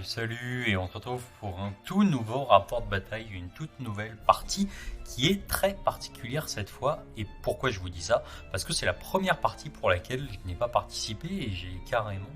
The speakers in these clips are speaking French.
Salut, et on se retrouve pour un tout nouveau rapport de bataille, une toute nouvelle partie qui est très particulière cette fois. Et pourquoi je vous dis ça? Parce que c'est la première partie pour laquelle je n'ai pas participé et j'ai carrément,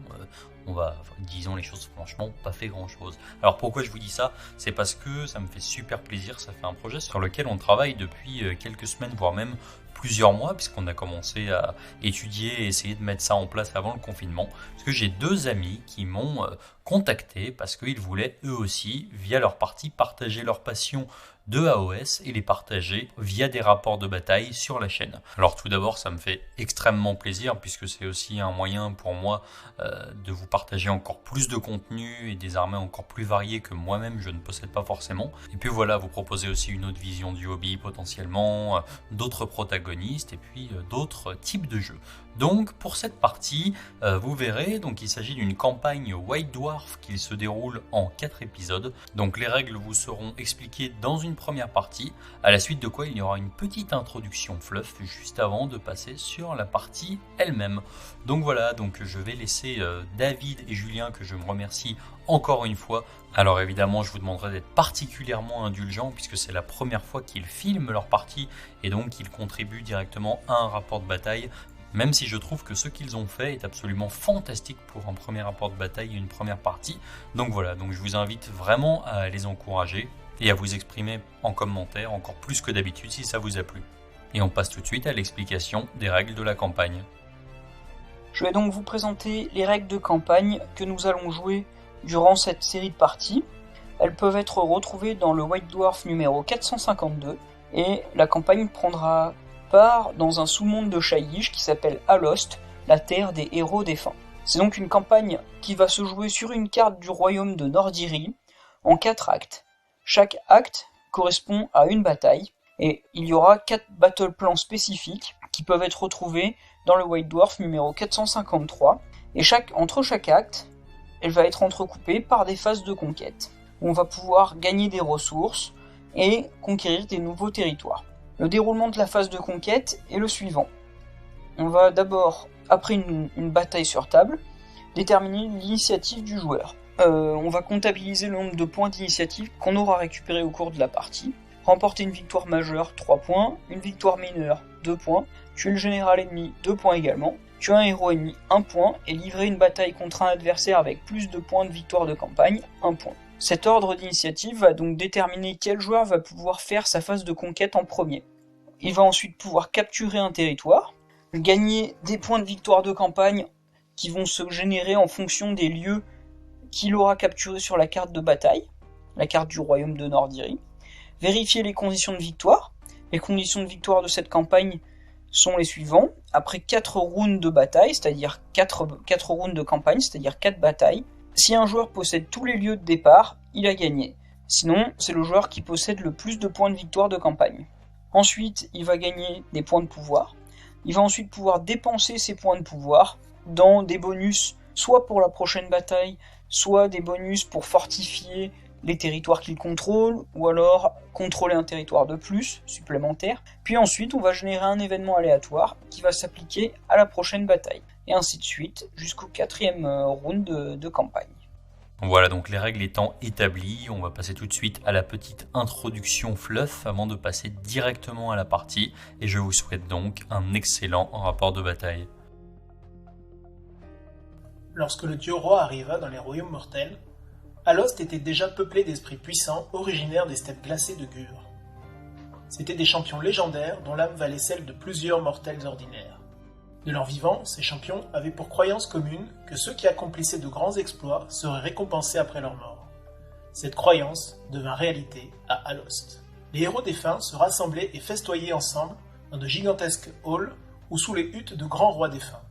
disons les choses franchement, pas fait grand chose. Alors pourquoi je vous dis ça? C'est parce que ça me fait super plaisir, ça fait un projet sur lequel on travaille depuis quelques semaines, voire même plusieurs mois, puisqu'on a commencé à étudier et essayer de mettre ça en place avant le confinement. Parce que j'ai deux amis qui m'ont contacté parce qu'ils voulaient eux aussi, via leur partie, partager leur passion de AOS et les partager via des rapports de bataille sur la chaîne. Alors tout d'abord, ça me fait extrêmement plaisir puisque c'est aussi un moyen pour moi de vous partager encore plus de contenu et des armées encore plus variées que moi-même je ne possède pas forcément. Et puis voilà, vous proposer aussi une autre vision du hobby potentiellement, d'autres protagonistes et puis d'autres types de jeux. Donc pour cette partie, vous verrez, donc il s'agit d'une campagne White Dwarf qui se déroule en 4 épisodes. Donc les règles vous seront expliquées dans une première partie, à la suite de quoi il y aura une petite introduction fluff juste avant de passer sur la partie elle-même. Donc voilà, donc je vais laisser David et Julien, que je me remercie encore une fois. Alors évidemment, je vous demanderai d'être particulièrement indulgent puisque c'est la première fois qu'ils filment leur partie et donc qu'ils contribuent directement à un rapport de bataille. Même si je trouve que ce qu'ils ont fait est absolument fantastique pour un premier rapport de bataille et une première partie. Donc voilà, donc je vous invite vraiment à les encourager et à vous exprimer en commentaire encore plus que d'habitude si ça vous a plu. Et on passe tout de suite à l'explication des règles de la campagne. Je vais donc vous présenter les règles de campagne que nous allons jouer durant cette série de parties. Elles peuvent être retrouvées dans le White Dwarf numéro 452 et la campagne prendra part dans un sous-monde de Shaiish qui s'appelle Alost, la terre des héros défunts. C'est donc une campagne qui va se jouer sur une carte du royaume de Nordiri en 4 actes. Chaque acte correspond à une bataille et il y aura 4 battle plans spécifiques qui peuvent être retrouvés dans le White Dwarf numéro 453 et entre chaque acte, elle va être entrecoupée par des phases de conquête où on va pouvoir gagner des ressources et conquérir des nouveaux territoires. Le déroulement de la phase de conquête est le suivant. On va d'abord, après une bataille sur table, déterminer l'initiative du joueur. On va comptabiliser le nombre de points d'initiative qu'on aura récupéré au cours de la partie. Remporter une victoire majeure, 3 points. Une victoire mineure, 2 points. Tuer le général ennemi, 2 points également. Tuer un héros ennemi, 1 point. Et livrer une bataille contre un adversaire avec plus de points de victoire de campagne, 1 point. Cet ordre d'initiative va donc déterminer quel joueur va pouvoir faire sa phase de conquête en premier. Il va ensuite pouvoir capturer un territoire, gagner des points de victoire de campagne qui vont se générer en fonction des lieux qu'il aura capturés sur la carte de bataille, la carte du royaume de Nordiri. Vérifier les conditions de victoire. Les conditions de victoire de cette campagne sont les suivants. Après 4 rounds de bataille, c'est-à-dire 4 rounds de campagne, c'est-à-dire 4 batailles, si un joueur possède tous les lieux de départ, il a gagné. Sinon, c'est le joueur qui possède le plus de points de victoire de campagne. Ensuite, il va gagner des points de pouvoir. Il va ensuite pouvoir dépenser ces points de pouvoir dans des bonus, soit pour la prochaine bataille, soit des bonus pour fortifier les territoires qu'il contrôle, ou alors contrôler un territoire de plus, supplémentaire. Puis ensuite, on va générer un événement aléatoire qui va s'appliquer à la prochaine bataille. Et ainsi de suite, jusqu'au 4e round de campagne. Voilà, donc les règles étant établies, on va passer tout de suite à la petite introduction fluff avant de passer directement à la partie. Et je vous souhaite donc un excellent rapport de bataille. Lorsque le dieu roi arriva dans les royaumes mortels, Alost était déjà peuplé d'esprits puissants originaires des steppes glacées de Gur. C'étaient des champions légendaires dont l'âme valait celle de plusieurs mortels ordinaires. De leur vivant, ces champions avaient pour croyance commune que ceux qui accomplissaient de grands exploits seraient récompensés après leur mort. Cette croyance devint réalité à Alost. Les héros défunts se rassemblaient et festoyaient ensemble dans de gigantesques halls ou sous les huttes de grands rois défunts.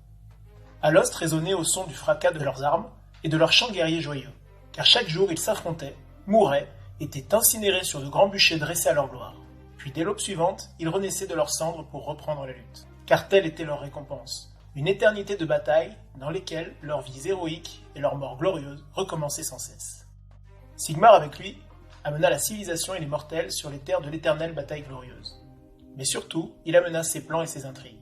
Alost résonnait au son du fracas de leurs armes et de leurs chants guerriers joyeux, car chaque jour ils s'affrontaient, mouraient, étaient incinérés sur de grands bûchers dressés à leur gloire. Puis dès l'aube suivante, ils renaissaient de leurs cendres pour reprendre la lutte. Car telle était leur récompense, une éternité de batailles dans lesquelles leurs vies héroïques et leurs morts glorieuses recommençaient sans cesse. Sigmar avec lui amena la civilisation et les mortels sur les terres de l'éternelle bataille glorieuse. Mais surtout, il amena ses plans et ses intrigues.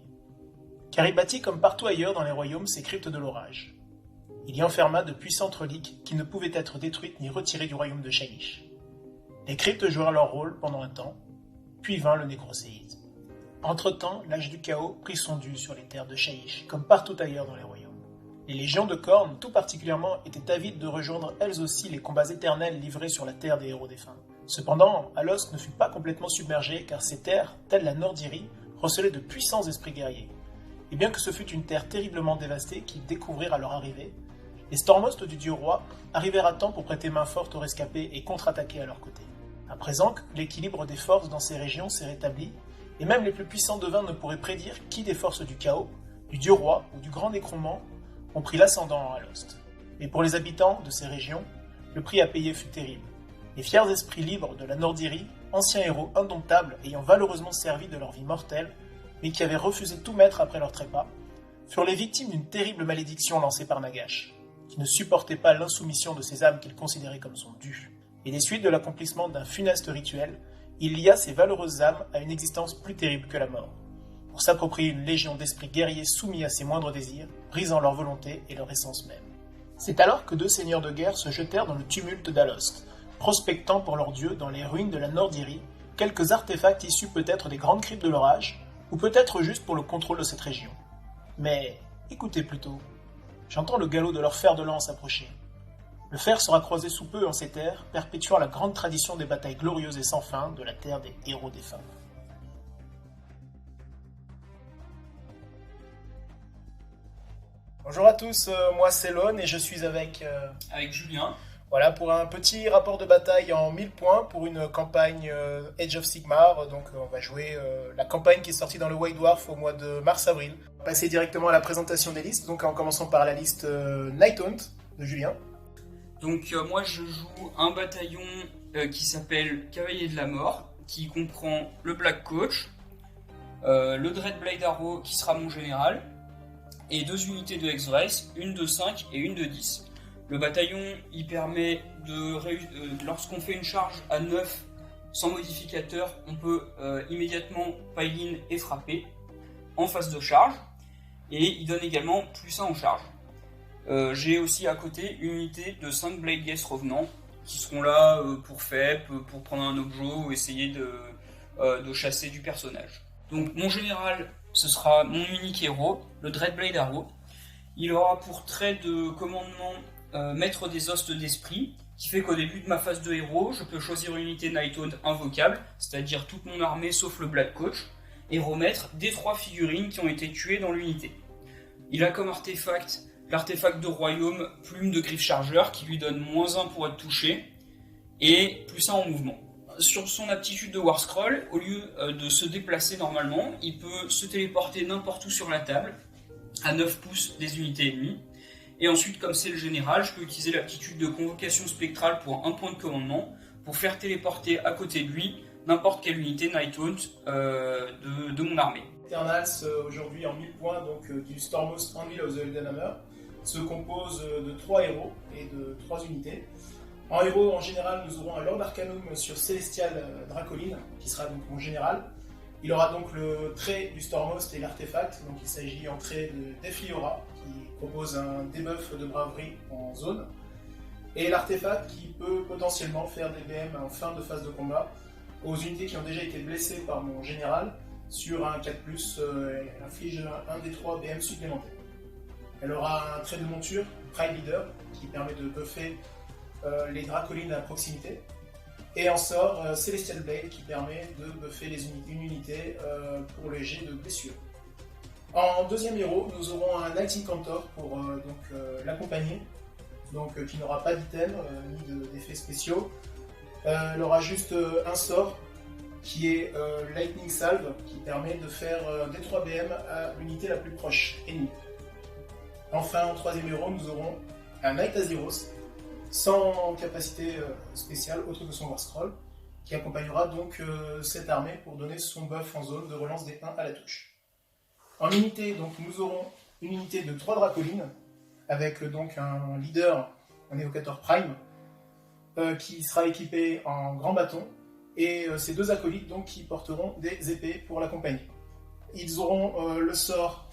Car il bâtit comme partout ailleurs dans les royaumes ses cryptes de l'orage. Il y enferma de puissantes reliques qui ne pouvaient être détruites ni retirées du royaume de Shaiish. Les cryptes jouèrent leur rôle pendant un temps, puis vint le nécroséisme. Entre-temps, l'âge du chaos prit son dû sur les terres de Shaiish, comme partout ailleurs dans les royaumes. Les légions de Khorne, tout particulièrement, étaient avides de rejoindre elles aussi les combats éternels livrés sur la terre des héros défunts. Cependant, Alost ne fut pas complètement submergé car ces terres, telles la Nordyrie, recelaient de puissants esprits guerriers. Et bien que ce fût une terre terriblement dévastée qu'ils découvrirent à leur arrivée, les Stormhost du dieu roi arrivèrent à temps pour prêter main forte aux rescapés et contre-attaquer à leur côté. À présent que l'équilibre des forces dans ces régions s'est rétabli, et même les plus puissants devins ne pourraient prédire qui des forces du chaos, du dieu roi ou du grand nécromant ont pris l'ascendant en Alost. Mais pour les habitants de ces régions, le prix à payer fut terrible. Les fiers esprits libres de la Nordyrie, anciens héros indomptables ayant valeureusement servi de leur vie mortelle, mais qui avaient refusé tout mettre après leur trépas, furent les victimes d'une terrible malédiction lancée par Nagash, qui ne supportait pas l'insoumission de ces âmes qu'il considérait comme son dû. Et des suites de l'accomplissement d'un funeste rituel, il lia ces valeureuses âmes à une existence plus terrible que la mort, pour s'approprier une légion d'esprits guerriers soumis à ses moindres désirs, brisant leur volonté et leur essence même. C'est alors que deux seigneurs de guerre se jetèrent dans le tumulte d'Alost, prospectant pour leurs dieux dans les ruines de la Nordyrie quelques artefacts issus peut-être des grandes cryptes de l'orage, ou peut-être juste pour le contrôle de cette région. Mais écoutez plutôt, j'entends le galop de leur fer de lance approcher. Le fer sera croisé sous peu en ces terres, perpétuant la grande tradition des batailles glorieuses et sans fin de la terre des héros défunts. Bonjour à tous, moi c'est Lone et je suis avec Julien. Voilà, pour un petit rapport de bataille en 1000 points pour une campagne Age of Sigmar. Donc on va jouer la campagne qui est sortie dans le White Dwarf au mois de mars-avril. On va passer directement à la présentation des listes, donc en commençant par la liste Nighthaunt de Julien. Donc moi je joue un bataillon qui s'appelle Cavalier de la Mort, qui comprend le Black Coach, le Dreadblade Arrow qui sera mon général, et deux unités de X-Wraith, une de 5 et une de 10. Le bataillon, il permet lorsqu'on fait une charge à 9 sans modificateur, on peut immédiatement pile-in et frapper en phase de charge, et il donne également plus 1 en charge. J'ai aussi à côté une unité de 5 Blade Guest revenants qui seront là pour FEP, pour prendre un objet ou essayer de chasser du personnage. Donc mon général, ce sera mon unique héros, le Dreadblade Arrow. Il aura pour trait de commandement Maître des Hostes d'Esprit, qui fait qu'au début de ma phase de héros, je peux choisir une unité Nighthaunt invocable, c'est-à-dire toute mon armée sauf le Black Coach, et remettre des 3 figurines qui ont été tuées dans l'unité. Il a comme artefact l'artefact de royaume Plume de Griffe Chargeur, qui lui donne -1 pour être touché, et +1 en mouvement. Sur son aptitude de War Scroll, au lieu de se déplacer normalement, il peut se téléporter n'importe où sur la table, à 9 pouces des unités ennemies. Et ensuite, comme c'est le général, je peux utiliser l'aptitude de convocation spectrale pour 1 point de commandement, pour faire téléporter à côté de lui n'importe quelle unité Nighthaunt de mon armée. Eternals, aujourd'hui en 1000 points, donc du Stormhost Anvil of the Eldenhammer, se compose de 3 héros et de 3 unités. En héros, en général, nous aurons un Lord Arcanum sur Celestial Dracoline, qui sera donc mon général. Il aura donc le trait du Stormhost et l'artefact, donc il s'agit en trait de Defliora, qui propose un debuff de braverie en zone, et l'artefact qui peut potentiellement faire des BM en fin de phase de combat aux unités qui ont déjà été blessées par mon général sur un 4+, elle inflige un des 3 BM supplémentaires. Elle aura un trait de monture, Pride Leader, qui permet de buffer les Dracolines à proximité, et en sort Celestial Blade qui permet de buffer une unité pour les jets de blessure. En deuxième héros, nous aurons un Knight Incantor pour l'accompagner, qui n'aura pas d'item ni d'effets spéciaux. Elle aura juste un sort qui est Lightning Salve, qui permet de faire des 3 BM à l'unité la plus proche ennemie. Enfin, en troisième héros, nous aurons un Knight Azyros, sans capacité spéciale autre que son War Scroll, qui accompagnera donc cette armée pour donner son buff en zone de relance des 1 à la touche. En unité, donc, nous aurons une unité de 3 Dracolines, avec donc un leader, un évocateur Prime, qui sera équipé en grand bâton, et ces 2 acolytes donc, qui porteront des épées pour l'accompagner. Ils auront le sort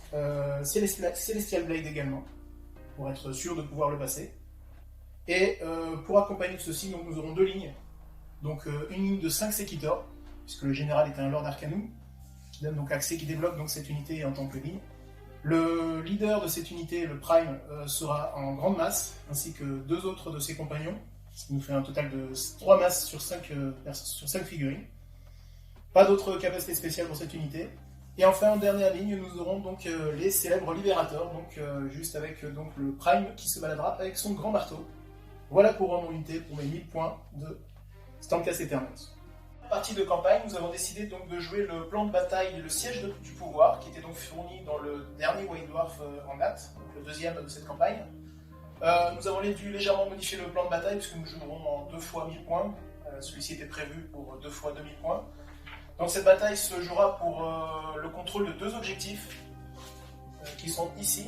Celestial Blade également, pour être sûr de pouvoir le passer. Et pour accompagner ceci, donc, nous aurons deux lignes. Donc une ligne de 5 Sekitor, puisque le général est un Lord Arcanum, qui donne donc accès, qui développe donc cette unité en tant que ligne. Le leader de cette unité, le Prime, sera en grande masse, ainsi que deux autres de ses compagnons, ce qui nous fait un total de 3 masses sur 5 figurines. Pas d'autres capacités spéciales pour cette unité. Et enfin, en dernière ligne, nous aurons donc les célèbres libérateurs, donc juste avec donc le Prime qui se baladera avec son grand marteau. Voilà pour mon unité, pour mes 1000 points de Stormcast Eternals. Partie de campagne, nous avons décidé donc de jouer le plan de bataille, le siège du pouvoir, qui était donc fourni dans le dernier White Dwarf en date, donc le deuxième de cette campagne. Nous avons dû légèrement modifier le plan de bataille, puisque nous jouerons en 2 fois 1000 points. Celui-ci était prévu pour 2 fois 2000 points. Donc cette bataille se jouera pour le contrôle de deux objectifs, qui sont ici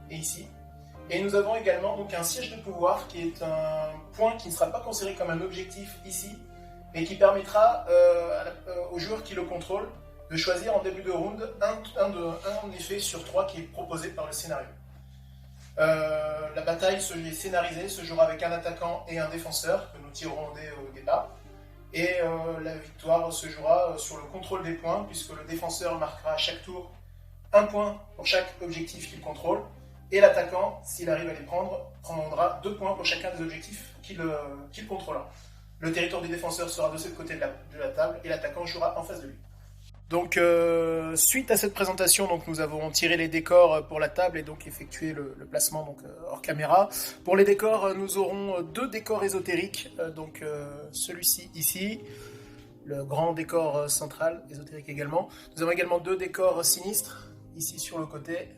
et ici. Et nous avons également donc un siège de pouvoir, qui est un point qui ne sera pas considéré comme un objectif ici, et qui permettra aux joueurs qui le contrôlent de choisir en début de round un effet sur 3 qui est proposé par le scénario. La bataille est scénarisée, se jouera avec un attaquant et un défenseur que nous tirerons au départ. Et la victoire se jouera sur le contrôle des points, puisque le défenseur marquera à chaque tour un point pour chaque objectif qu'il contrôle, et l'attaquant, s'il arrive à les prendre, prendra 2 points pour chacun des objectifs qu'il contrôlera. Le territoire du défenseur sera de ce côté de la table, et l'attaquant jouera en face de lui. Donc, suite à cette présentation, donc, nous avons tiré les décors pour la table et donc effectué le placement donc, hors caméra. Pour les décors, nous aurons 2 décors ésotériques. Donc, celui-ci ici, le grand décor central, ésotérique également. Nous avons également 2 décors sinistres, ici sur le côté,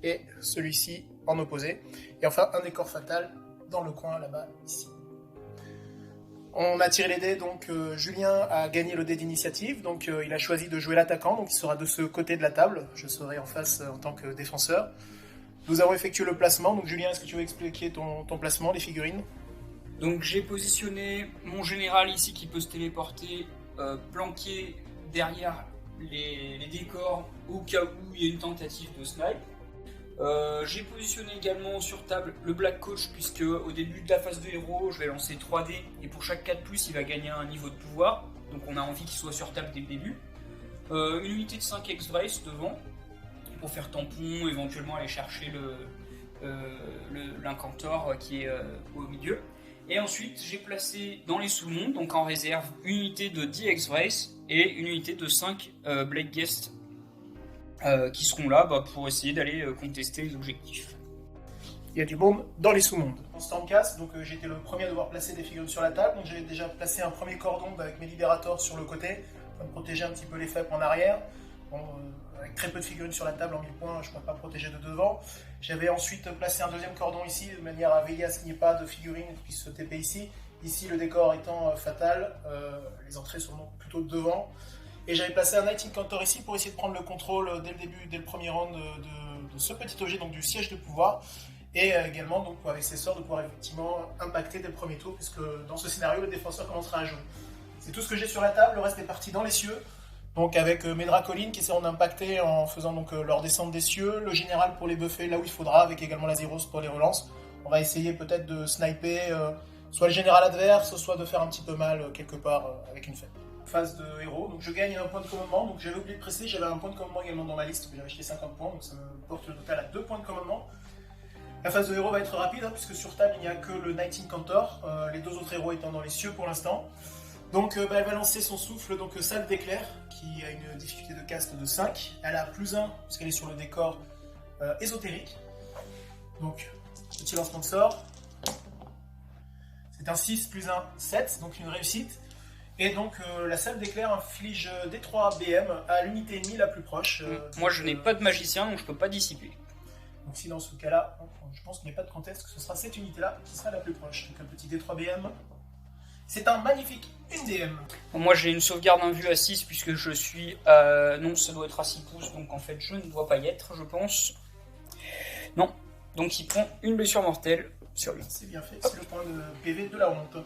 et celui-ci en opposé. Et enfin, un décor fatal dans le coin là-bas, ici. On a tiré les dés, donc Julien a gagné le dé d'initiative, donc il a choisi de jouer l'attaquant, donc il sera de ce côté de la table, je serai en face en tant que défenseur. Nous avons effectué le placement, donc Julien, est-ce que tu veux expliquer ton placement, les figurines ? Donc j'ai positionné mon général ici qui peut se téléporter, planqué derrière les décors au cas où il y a une tentative de snipe. J'ai positionné également sur table le Black Coach, puisque au début de la phase de héros, je vais lancer 3 dés et pour chaque 4+, il va gagner un niveau de pouvoir. Donc on a envie qu'il soit sur table dès le début. Une unité de 5 X-Brace devant pour faire tampon, éventuellement aller chercher l'incantor qui est au milieu. Et ensuite, j'ai placé dans les sous-mondes, donc en réserve, une unité de 10 X-Brace et une unité de 5 Blade Guest qui seront là pour essayer d'aller contester les objectifs. Il y a du monde dans les sous-mondes. En Stormcast, donc j'étais le premier à devoir placer des figurines sur la table, donc j'avais déjà placé un premier cordon avec mes libérateurs sur le côté, pour protéger un petit peu les faibles en arrière. Bon, avec très peu de figurines sur la table, en 1000 points, je ne pourrais pas protéger de devant. J'avais ensuite placé un deuxième cordon ici, de manière à veiller à ce qu'il n'y ait pas de figurines qui puissent se TP ici. Ici, le décor étant fatal, les entrées sont donc plutôt devant. Et j'avais placé un Night Incantor ici pour essayer de prendre le contrôle dès le début, dès le premier round de ce petit objet, donc du siège de pouvoir. Et également, donc, avec ses sorts, de pouvoir effectivement impacter dès le premier tour, puisque dans ce scénario, le défenseur commencera à jouer. C'est tout ce que j'ai sur la table, le reste est parti dans les cieux. Donc avec mes Dracolines qui essaieront d'impacter en faisant donc leur descente des cieux, le général pour les buffer là où il faudra, avec également la Zeros pour les relances. On va essayer peut-être de sniper soit le général adverse, soit de faire un petit peu mal quelque part avec une fête. Phase de héros, donc je gagne un point de commandement, donc j'avais oublié de préciser, j'avais un point de commandement également dans ma liste, j'avais acheté 50 points, donc ça me porte le total à 2 points de commandement. La phase de héros va être rapide, puisque sur table il n'y a que le Night Incantor, les 2 autres héros étant dans les cieux pour l'instant. Donc elle va lancer son souffle, donc Salve d'éclair, qui a une difficulté de cast de 5, elle a +1, puisqu'elle est sur le décor ésotérique. Donc, petit lancement de sort. C'est un 6 +1, 7, donc une réussite. Et donc la salve d'éclair inflige D3 BM à l'unité ennemie la plus proche. Moi je n'ai pas de magicien, donc je peux pas dissiper. Donc si dans ce cas-là, je pense qu'il n'y a pas de conteste, que ce sera cette unité-là qui sera la plus proche. Donc un petit D3 BM. C'est un magnifique 1 DM. Moi j'ai une sauvegarde invue à 6 puisque je suis... non, ça doit être à 6 pouces, donc en fait je ne dois pas y être, je pense. Non, donc il prend une blessure mortelle sur lui. C'est bien fait, c'est le point de PV de la honte.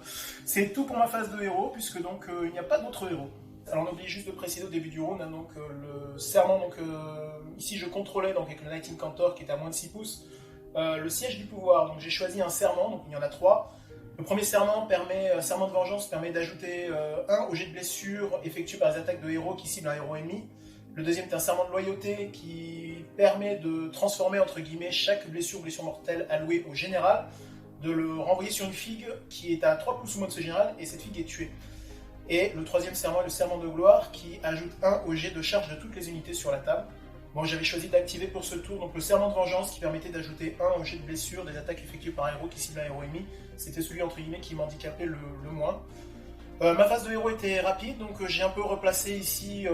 C'est tout pour ma phase de héros, puisque donc il n'y a pas d'autres héros. Alors on oublie juste de préciser au début du round, donc le serment, donc ici je contrôlais donc avec le Night Incantor qui est à moins de 6 pouces. le siège du pouvoir. Donc j'ai choisi un serment, donc il y en a 3. Le premier serment serment de vengeance permet d'ajouter 1 au jet de blessure effectué par les attaques de héros qui ciblent un héros ennemi. Le deuxième est un serment de loyauté qui permet de transformer entre guillemets chaque blessure mortelle allouée au général, de le renvoyer sur une figue qui est à 3 pouces ou moins de ce général et cette figue est tuée. Et le troisième serment est le serment de gloire qui ajoute 1 au jet de charge de toutes les unités sur la table. Bon, j'avais choisi d'activer pour ce tour donc le serment de vengeance qui permettait d'ajouter 1 au jet de blessure des attaques effectuées par un héros qui cible un héros ennemi. C'était celui entre guillemets qui m'handicapait le moins. Ma phase de héros était rapide, donc j'ai un peu replacé ici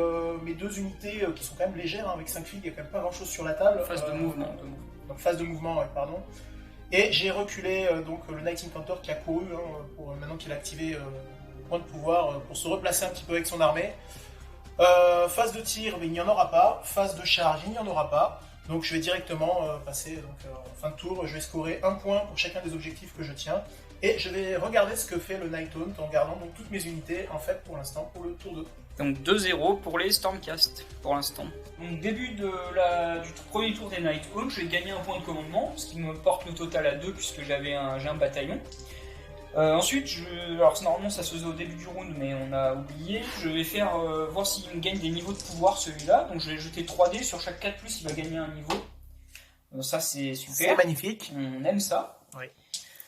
mes 2 unités qui sont quand même légères, hein, avec 5 figues, il n'y a quand même pas grand chose sur la table. Phase de mouvement. Donc phase de mouvement, ouais, pardon. Et j'ai reculé donc le Knight Incantor qui a couru, hein, pour, maintenant qu'il a activé point de pouvoir, pour se replacer un petit peu avec son armée. Phase de tir, mais il n'y en aura pas. Phase de charge, il n'y en aura pas. Donc je vais directement passer en fin de tour. Je vais scorer 1 point pour chacun des objectifs que je tiens. Et je vais regarder ce que fait le Nighthaunt en gardant donc toutes mes unités en fait pour l'instant pour le tour 2. Donc 2-0 pour les Stormcast pour l'instant. Donc début du premier tour des Nighthaunt, je vais gagner un point de commandement, ce qui me porte le total à 2 puisque j'ai un bataillon. Ensuite, alors normalement ça se faisait au début du round mais on a oublié, je vais faire voir s'il me gagne des niveaux de pouvoir celui-là, donc je vais jeter 3 dés, sur chaque 4+, il va gagner un niveau. Ça c'est super. C'est magnifique. On aime ça. Oui.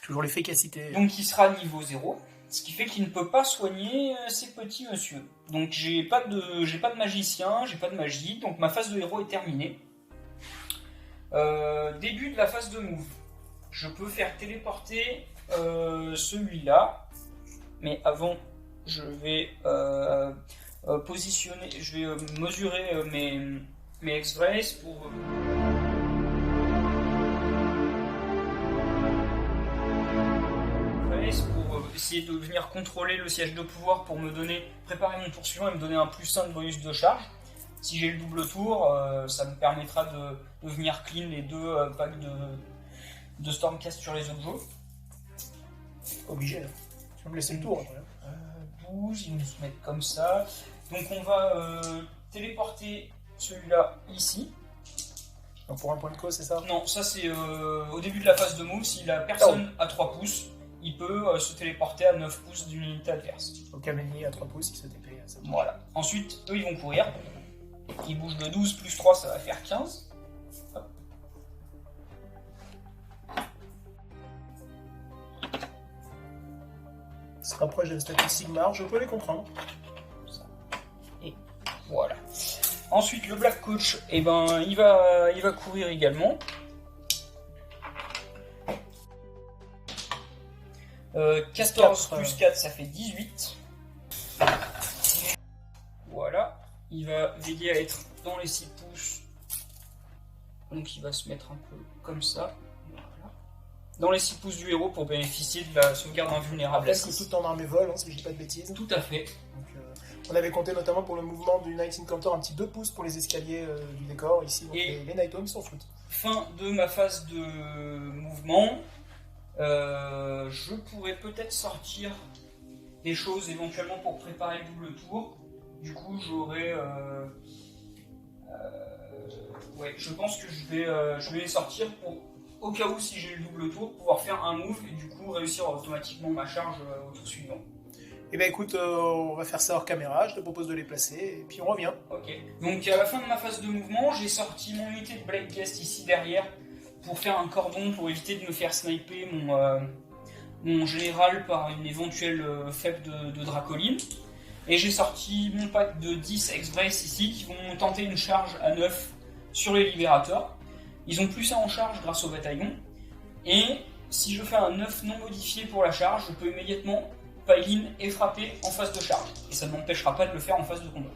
Toujours l'efficacité. Donc il sera niveau 0, ce qui fait qu'il ne peut pas soigner ces petits monsieur. Donc j'ai pas de magicien, j'ai pas de magie, donc ma phase de héros est terminée. Début de la phase de move. Je peux faire téléporter celui-là, mais avant je vais positionner, je vais mesurer mes X-Brace pour essayer de venir contrôler le siège de pouvoir pour me donner, préparer mon tour suivant et me donner un +1 de bonus de charge. Si j'ai le double tour, ça me permettra de venir clean les 2 packs de Stormcast sur les objets. Obligé là. Tu vas me laisser le tour. 12, ils nous se mettent comme ça. Donc on va téléporter celui-là ici. Donc pour un point de cause, c'est ça? Non, ça c'est au début de la phase de move, si la personne a 3 pouces, il peut se téléporter à 9 pouces d'une unité adverse. Au Kameni à 3 pouces, il se TP à 7. Voilà. Ensuite, eux ils vont courir. Ils bougent de 12 plus 3, ça va faire 15. Hop. Il se rapproche de la statue Sigmar, je peux les comprendre. Et voilà. Ensuite, le Black Coach, eh ben, il va courir également. 14 plus 4, ça fait 18. Voilà. Il va veiller à être dans les 6 pouces. Donc il va se mettre un peu comme ça. Voilà. Dans les 6 pouces du héros pour bénéficier de la sauvegarde invulnérable. Est-ce que tout en armée vol, hein, si je dis pas de bêtises? Tout à fait. Donc, on avait compté notamment pour le mouvement du Knight Incantor un petit 2 pouces pour les escaliers du décor. Ici, donc les Nighthaunt s'en foutent. Fin de ma phase de mouvement. Je pourrais peut-être sortir des choses éventuellement pour préparer le double tour. Du coup, j'aurais... ouais, je pense que je vais les sortir pour, au cas où, si j'ai le double tour, pouvoir faire un move et du coup réussir automatiquement ma charge au tour suivant. Eh bien écoute, on va faire ça hors caméra, je te propose de les placer et puis on revient. Ok, donc à la fin de ma phase de mouvement, j'ai sorti mon unité de Blade Guest ici derrière pour faire un cordon pour éviter de me faire sniper mon général par une éventuelle faible de Dracoline. Et j'ai sorti mon pack de 10 X-Brace ici qui vont tenter une charge à 9 sur les libérateurs. Ils ont plus ça en charge grâce au bataillon. Et si je fais un 9 non modifié pour la charge, je peux immédiatement pile-in et frapper en phase de charge. Et ça ne m'empêchera pas de le faire en phase de combat.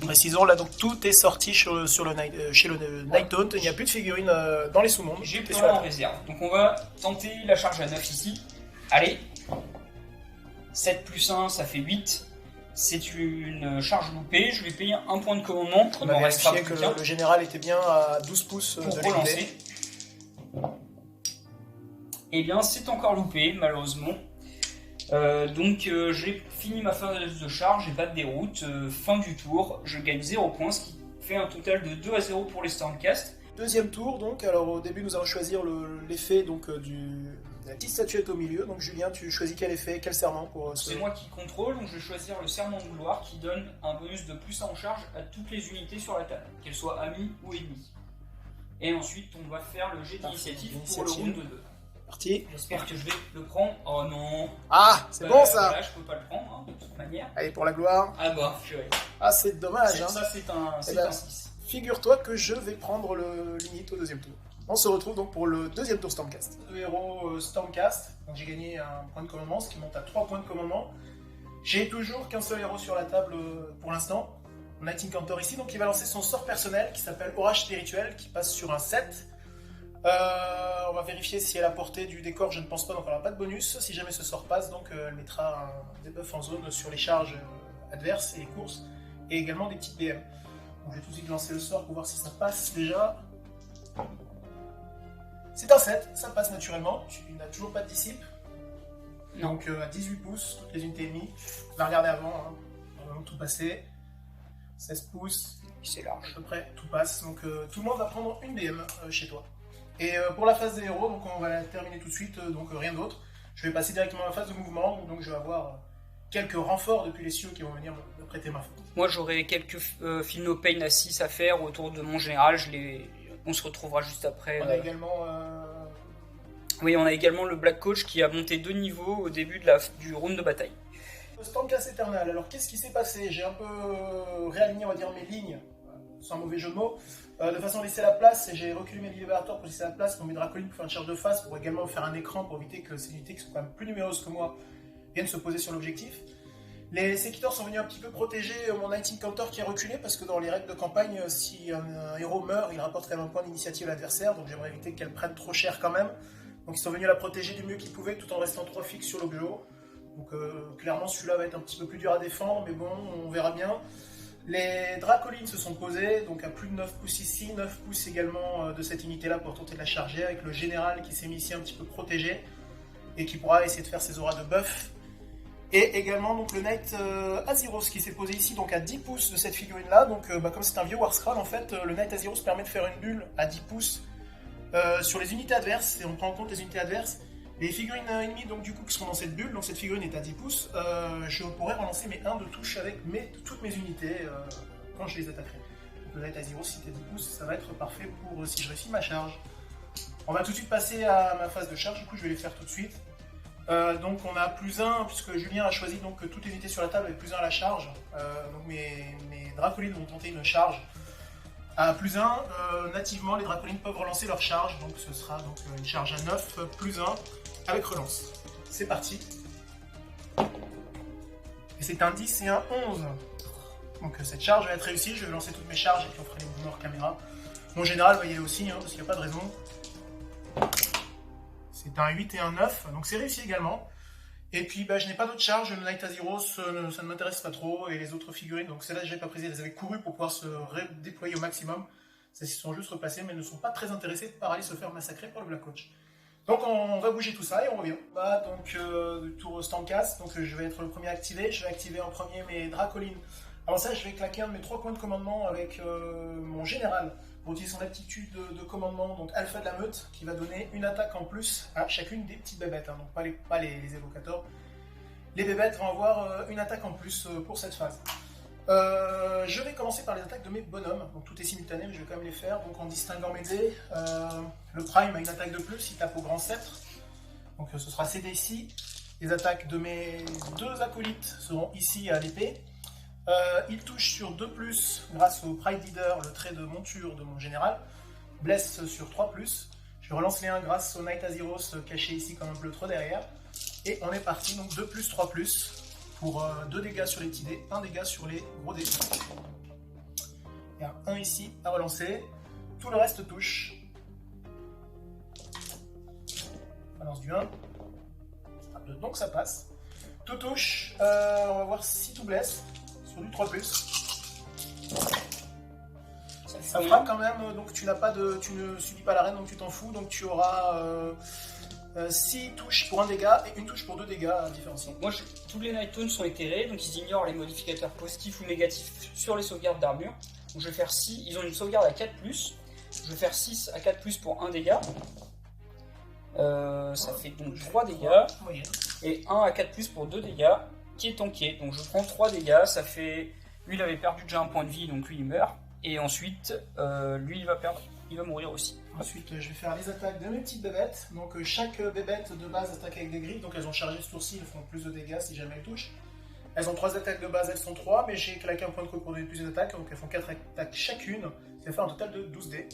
Précisons là, donc tout est sorti chez le Nighthaunt, il n'y a plus de figurines dans les sous-mondes. J'ai plus rien en réserve. Donc on va tenter la charge à 9 ici. Allez, 7 plus 1, ça fait 8. C'est une charge loupée, je vais payer un point de commandement. On a vérifié que le général était bien à 12 pouces pour de relancer. Eh bien, c'est encore loupé, malheureusement. Donc j'ai fini ma phase de charge, j'ai pas de déroute. Fin du tour, je gagne 0 points, ce qui fait un total de 2-0 pour les Stormcast. Deuxième tour, donc. Alors au début, nous allons choisir l'effet de la petite statuette au milieu. Donc Julien, tu choisis quel effet, quel serment pour C'est moi qui contrôle, donc je vais choisir le serment de gloire qui donne un bonus de +1 en charge à toutes les unités sur la table, qu'elles soient amies ou ennemies. Et ensuite, on va faire le jet d'initiative pour le round 2. Parti. J'espère que je vais le prendre. Oh non. Ah, c'est bon ça. Là, je peux pas le prendre, hein, de toute manière. Allez, pour la gloire. Ah bah, purée. Ah, c'est dommage. Ça, c'est un 6. Figure-toi que je vais prendre l'init au deuxième tour. On se retrouve donc pour le deuxième tour Stormcast. Le héros Stormcast, donc j'ai gagné un point de commandement, ce qui monte à 3 points de commandement. J'ai toujours qu'un seul héros sur la table pour l'instant. Night Incantor ici, donc il va lancer son sort personnel qui s'appelle Orage Spirituel, qui passe sur un 7. On va vérifier si elle a portée du décor, je ne pense pas, donc elle n'aura pas de bonus. Si jamais ce sort passe, donc elle mettra un debuff en zone sur les charges adverses et les courses, et également des petites BM. Donc je vais tout de suite lancer le sort pour voir si ça passe déjà. C'est un 7, ça passe naturellement, tu n'as toujours pas de dissipe. Non. Donc à 18 pouces, toutes les unités ennemies. On va regarder avant, hein. On va vraiment tout passer. 16 pouces, C'est large. à peu près, tout passe. Donc tout le monde va prendre une BM chez toi. Et pour la phase des héros, donc on va la terminer tout de suite, donc rien d'autre. Je vais passer directement à la phase de mouvement, donc je vais avoir quelques renforts depuis les cieux qui vont venir me prêter main forte. Moi, j'aurai quelques Feel No Pain à 6 à faire autour de mon général. On se retrouvera juste après. On a également... Oui, on a également le Black Coach qui a monté 2 niveaux au début du round de bataille. Stormcast Eternal, alors qu'est-ce qui s'est passé? J'ai un peu réaligné, on va dire, mes lignes, sans mauvais jeu de mots, de façon à laisser la place, et j'ai reculé mes libérateurs pour laisser la place pour mes Dracolines pour faire une charge de face, pour également faire un écran pour éviter que ces unités qui sont quand même plus numéreuses que moi viennent se poser sur l'objectif. Les Séquitors sont venus un petit peu protéger mon Night Incantor qui est reculé, parce que dans les règles de campagne, si un héros meurt, il rapporte quand même un point d'initiative à l'adversaire, donc j'aimerais éviter qu'elle prenne trop cher quand même. Donc ils sont venus la protéger du mieux qu'ils pouvaient, tout en restant 3 fixes sur l'objet. Donc clairement celui-là va être un petit peu plus dur à défendre, mais bon, on verra bien. Les Dracolines se sont posés, donc à plus de 9 pouces ici, 9 pouces également de cette unité-là pour tenter de la charger, avec le général qui s'est mis ici un petit peu protégé, et qui pourra essayer de faire ses auras de buff. Et également donc le Knight Azyros qui s'est posé ici donc à 10 pouces de cette figurine-là. Donc comme c'est un vieux War Scroll, en fait, le Knight Azyros permet de faire une bulle à 10 pouces sur les unités adverses, et on prend en compte les unités adverses. Les figurines ennemies, donc du coup, qui seront dans cette bulle, donc cette figurine est à 10 pouces, je pourrais relancer mes 1 de touche avec toutes mes unités quand je les attaquerai. Donc le Knight Azyros, si t'es 10 pouces, ça va être parfait pour si je réussis ma charge. On va tout de suite passer à ma phase de charge, du coup je vais les faire tout de suite. Donc on a +1, puisque Julien a choisi donc toutes les unités sur la table avec +1 à la charge. Donc mes Dracolines vont tenter une charge à +1. Nativement, les Dracolines peuvent relancer leur charge, donc ce sera donc une charge à 9 +1 avec relance. C'est parti. Et c'est un 10 et un 11. Donc cette charge va être réussie, je vais lancer toutes mes charges et puis on fera les mouvements hors caméra. Mon général va y aller aussi, parce qu'il n'y a pas de raison. C'est un 8 et un 9, donc c'est réussi également. Et puis je n'ai pas d'autres charges, le Knight Azyros, ça ne m'intéresse pas trop, et les autres figurines, donc celles-là je n'ai pas prises, elles avaient couru pour pouvoir se déployer au maximum. Celles-ci sont juste replacées, mais elles ne sont pas très intéressées par aller se faire massacrer par le Black Coach. Donc on va bouger tout ça et on revient. Donc du tour Stormcast, donc je vais être le premier à activer, je vais activer en premier mes Dracolines. Alors ça, je vais claquer un de mes 3 points de commandement avec mon général, pour utiliser son aptitude de commandement, donc Alpha de la Meute, qui va donner une attaque en plus à chacune des petites bébêtes, hein, donc pas les évocateurs. Les bébêtes vont avoir une attaque en plus pour cette phase. Je vais commencer par les attaques de mes bonhommes, donc tout est simultané, mais je vais quand même les faire, donc en distinguant mes dés. Le Prime a une attaque de plus, il tape au grand sceptre, donc ce sera CD ici. Les attaques de mes 2 acolytes seront ici à l'épée. Il touche sur 2+, grâce au Pride Leader, le trait de monture de mon général. Blesse sur 3+. Je relance les 1 grâce au Knight Azyros caché ici comme un bleu trop derrière. Et on est parti, donc 2+, 3+, pour 2 dégâts sur les petits dés, 1 dégât sur les gros dés. Il y a un ici à relancer. Tout le reste touche. Balance du 1. Donc ça passe. Tout touche. On va voir si tout blesse. Sur du 3+. Ça fera quand même, donc tu ne subis pas l'arène, donc tu t'en fous, donc tu auras 6 touches pour 1 dégât et une touche pour 2 dégâts différenciés. Moi, tous les Nighttones sont éthérés, donc ils ignorent les modificateurs positifs ou négatifs sur les sauvegardes d'armure. Donc je vais faire 6, ils ont une sauvegarde à 4+, je vais faire 6 à 4+, pour 1 dégât. Ça fait donc 3 dégâts. Moyenne. Et 1 à 4+, pour 2 dégâts, qui est tanké. Donc je prends 3 dégâts, ça fait... Lui, il avait perdu déjà un point de vie, donc lui, il meurt. Et ensuite, lui, il va mourir aussi. Ensuite, je vais faire les attaques de mes petites bébêtes. Donc chaque bébête de base attaque avec des griffes, donc elles ont chargé ce tour-ci, elles font plus de dégâts si jamais elles touchent. Elles ont 3 attaques de base, elles sont 3, mais j'ai claqué un point de coup pour donner plus d'attaques, donc elles font 4 attaques chacune. Ça fait un total de 12 dés.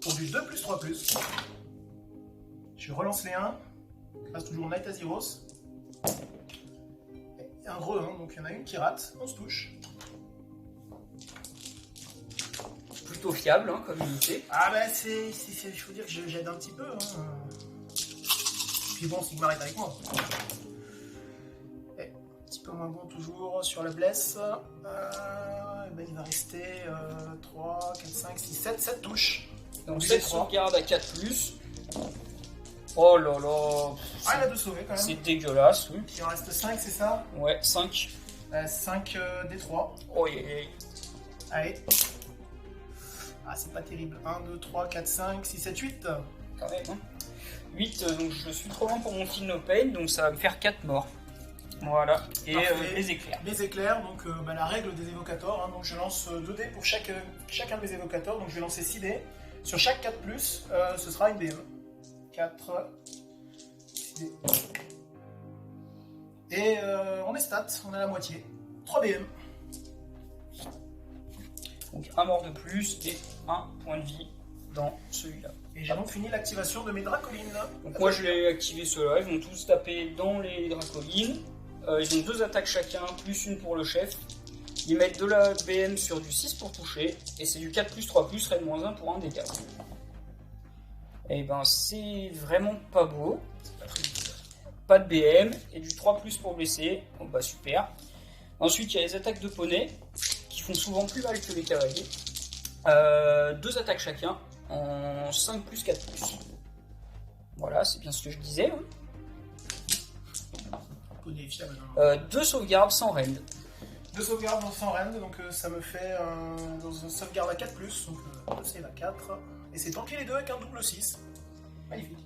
Pour du 2+3+. Je relance les 1. Il reste toujours Night Aziros. Et un gros 1, donc il y en a une qui rate, on se touche. Plutôt fiable, hein, comme unité. Ah bah il faut dire que j'aide un petit peu. Hein. Puis bon, Sigmar est avec moi. Et, un petit peu moins bon toujours sur la blesse. Ben, il va rester 3, 4, 5, 6, 7 touches. Donc 7 sauvegardes à 4+. Oh là là. Ah, il a 2 sauvés quand même. C'est dégueulasse, oui. Il en reste 5, c'est ça? Ouais, 5. 5 des 3. Oh, yeah. Allez. Ah, c'est pas terrible. 1, 2, 3, 4, 5, 6, 7, 8. Quand même, hein. 8, donc je suis trop loin pour mon Feel No Pain, donc ça va me faire 4 morts. Voilà. Et les éclairs. Les éclairs, donc la règle des évocateurs. Hein, donc je lance 2 dés pour chacun de mes évocateurs. Donc je vais lancer 6 dés. Sur chaque 4+, ce sera une BM. 4, 6 dés. Et on est stat, on est à la moitié. 3 BM. Donc un mort de plus et un point de vie dans celui-là. Et j'ai donc fini l'activation de mes dracolines. Donc moi je vais activer ceux-là, ils vont tous taper dans les dracolines. Ils ont 2 attaques chacun, plus une pour le chef. Ils mettent de la BM sur du 6 pour toucher, et c'est du 4+3+, raid -1 pour 1 dégât. Et ben c'est vraiment pas beau. Pas de BM, et du 3+ pour blesser. Bon bah super. Ensuite il y a les attaques de poney, qui font souvent plus mal que les cavaliers. 2 attaques chacun, en 5+, 4+. Voilà, c'est bien ce que je disais. Hein. 2 sauvegardes sans rend. 2 sauvegardes sans rend, donc ça me fait dans une sauvegarde à 4+, donc c'est la 4. Et c'est tanké les deux avec un double 6. Magnifique.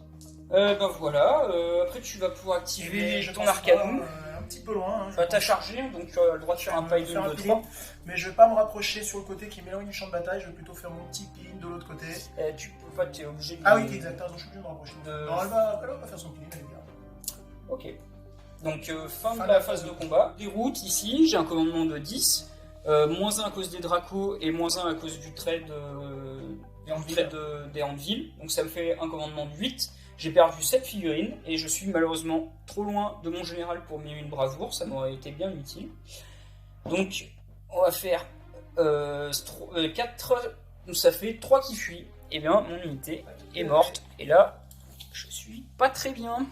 Ben voilà, après tu vas pouvoir activer ton arcanum. Un petit peu loin. Hein, t'as chargé, donc tu as le droit de faire un pile-in de 3. Mais je vais pas me rapprocher sur le côté qui m'éloigne du champ de bataille, je vais plutôt faire mon petit pile de l'autre côté. Tu peux pas, t'es obligé de... Ah oui, exact, donc je suis obligé de me rapprocher. Non, elle va faire son pile, elle est bien. Ok. Donc fin de la phase de combat. Déroute ici, j'ai un commandement de 10. -1 à cause des dracos et -1 à cause du trade des Anvil. Donc ça me fait un commandement de 8. J'ai perdu 7 figurines et je suis malheureusement trop loin de mon général pour mes une bravoure. Ça m'aurait été bien utile. Donc on va faire 4. Donc ça fait 3 qui fuient. Et bien mon unité est morte. Et là, je suis pas très bien.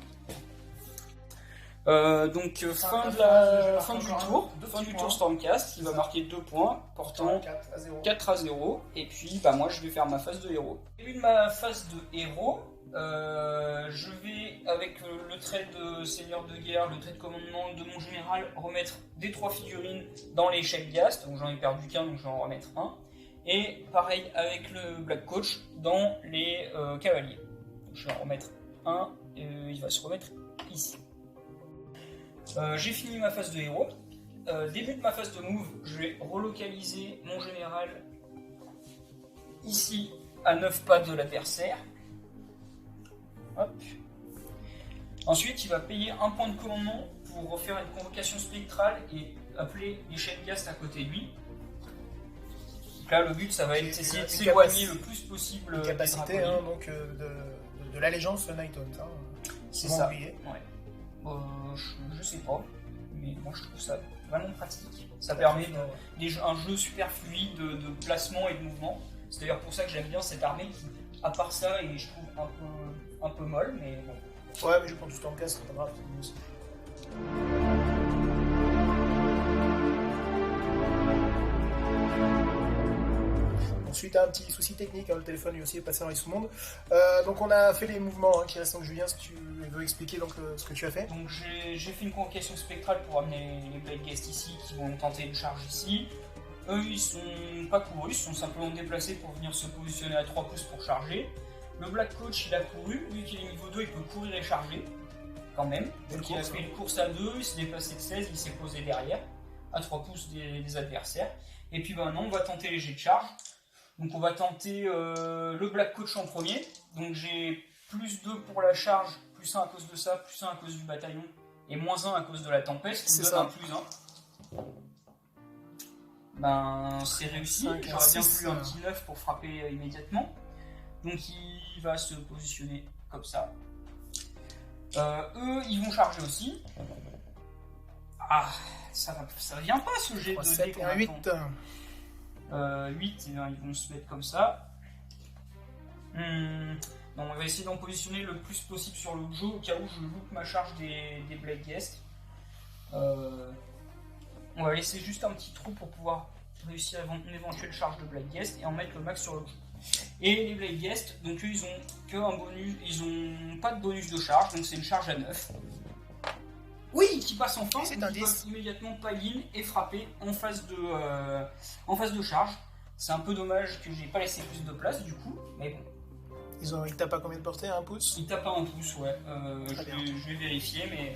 Donc fin du tour Stormcast, il va marquer 2 points, portant 4 à 0, et puis bah, moi je vais faire ma phase de héros. Début de ma phase de héros, je vais avec le trait de seigneur de guerre, le trait de commandement de mon général, remettre des 3 figurines dans les Shelghast, donc j'en ai perdu qu'un, donc je vais en remettre un, et pareil avec le Black Coach dans les cavaliers. Donc, je vais en remettre un, et il va se remettre ici. J'ai fini ma phase de héros. Début de ma phase de move, je vais relocaliser mon général ici à 9 pas de l'adversaire. Hop. Ensuite, il va payer un point de commandement pour refaire une convocation spectrale et appeler les Shelghast à côté de lui. Donc là, le but, ça va être d'essayer de s'éloigner le plus possible. Une capacité donc, de l'allégeance Nighthaunt. C'est ça. Ouais. Je sais pas, mais moi je trouve ça vraiment pratique. Ça permet un jeu super fluide de placement et de mouvement. C'est d'ailleurs pour ça que j'aime bien cette armée qui, à part ça, est je trouve un peu molle, mais bon. Ouais, mais je prends tout en casse, c'est pas grave. Suite à un petit souci technique, le téléphone lui aussi est passé dans les sous-mondes. Donc on a fait les mouvements qui restent. Donc Julien, si tu veux expliquer donc, ce que tu as fait. Donc j'ai fait une convocation spectrale pour amener les Blade Guests ici qui vont tenter une charge ici. eux ils sont pas courus, ils sont simplement déplacés pour venir se positionner à 3 pouces pour charger. Le Black Coach il a couru, vu qu'il est niveau 2 il peut courir et charger quand même. Donc il a fait une course à 2, il s'est déplacé de 16, il s'est posé derrière, à 3 pouces des adversaires. Et puis maintenant on va tenter les jets de charge. Donc on va tenter le Black Coach en premier. Donc j'ai plus 2 pour la charge, plus 1 à cause de ça, plus 1 à cause du bataillon, et moins 1 à cause de la tempête, qui me donne un plus 1. Ben c'est réussi, j'aurais bien voulu un petit 9 pour frapper immédiatement. Donc il va se positionner comme ça. Eux ils vont charger aussi. Ah, ça vient pas ce jet de dés qu'on attend. 8. 8, et bien, ils vont se mettre comme ça. Donc on va essayer d'en positionner le plus possible sur le jeu au cas où je loupe ma charge des Blade Guest. On va laisser juste un petit trou pour pouvoir réussir une éventuelle charge de Blade Guest et en mettre le max sur le jeu. Et les Blade Guest, donc eux ils ont que un bonus, ils ont pas de bonus de charge, donc c'est une charge à 9. Oui, qui passe enfin, ils peuvent immédiatement pile-in et frapper en phase de charge. C'est un peu dommage que j'ai pas laissé plus de place du coup, mais bon. Ils tapent à combien de portée? 1 pouce? Ils tapent à 1 pouce, ouais. Je vais vérifier, mais...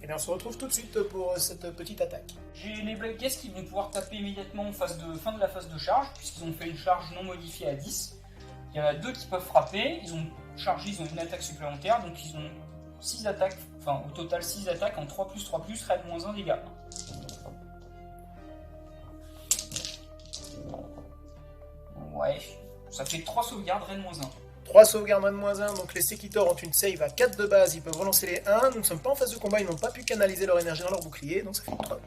Et bien on se retrouve tout de suite pour cette petite attaque. J'ai les Blade Guests qui vont pouvoir taper immédiatement en fin de la phase de charge, puisqu'ils ont fait une charge non modifiée à 10. Il y en a 2 qui peuvent frapper, ils ont chargé, ils ont une attaque supplémentaire, donc ils ont 6 attaques, enfin au total 6 attaques en 3+, raid -1 dégâts. Ouais, ça fait 3 sauvegardes, raid -1. 3 sauvegardes raid -1, donc les Sekitors ont une save à 4 de base, ils peuvent relancer les 1. Nous ne sommes pas en phase de combat, ils n'ont pas pu canaliser leur énergie dans leur bouclier, donc ça fait 3.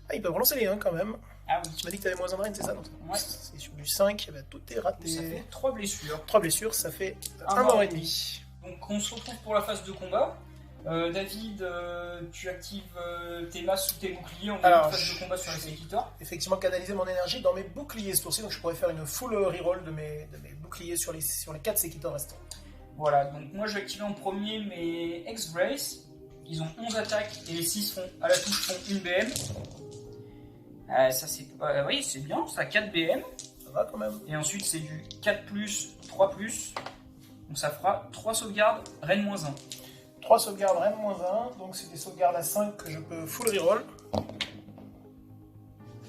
Ah, ils peuvent relancer les 1 quand même. Ah oui. Tu m'as dit que tu avais -1 de raid, c'est ça? Donc, ouais. C'est sur du 5, bah, tout est raté. Ça fait 3 blessures. 3 blessures, ça fait 1 mort et demi. Donc on se retrouve pour la phase de combat. David, tu actives tes masses ou tes boucliers en faisant une phase de combat sur les Sekitors. Effectivement, canaliser mon énergie dans mes boucliers ce tour-ci, donc je pourrais faire une full reroll de mes boucliers sur les 4 Sekitors restants. Voilà, donc moi je vais activer en premier mes X-Brace. Ils ont 11 attaques et les 6 à la touche font une BM. Ça c'est oui, c'est bien, ça a 4 BM. Ça va quand même. Et ensuite c'est du 4+, 3+. Donc ça fera 3 sauvegardes, raid -1. 3 sauvegardes, raid -1. Donc c'est des sauvegardes à 5 que je peux full reroll.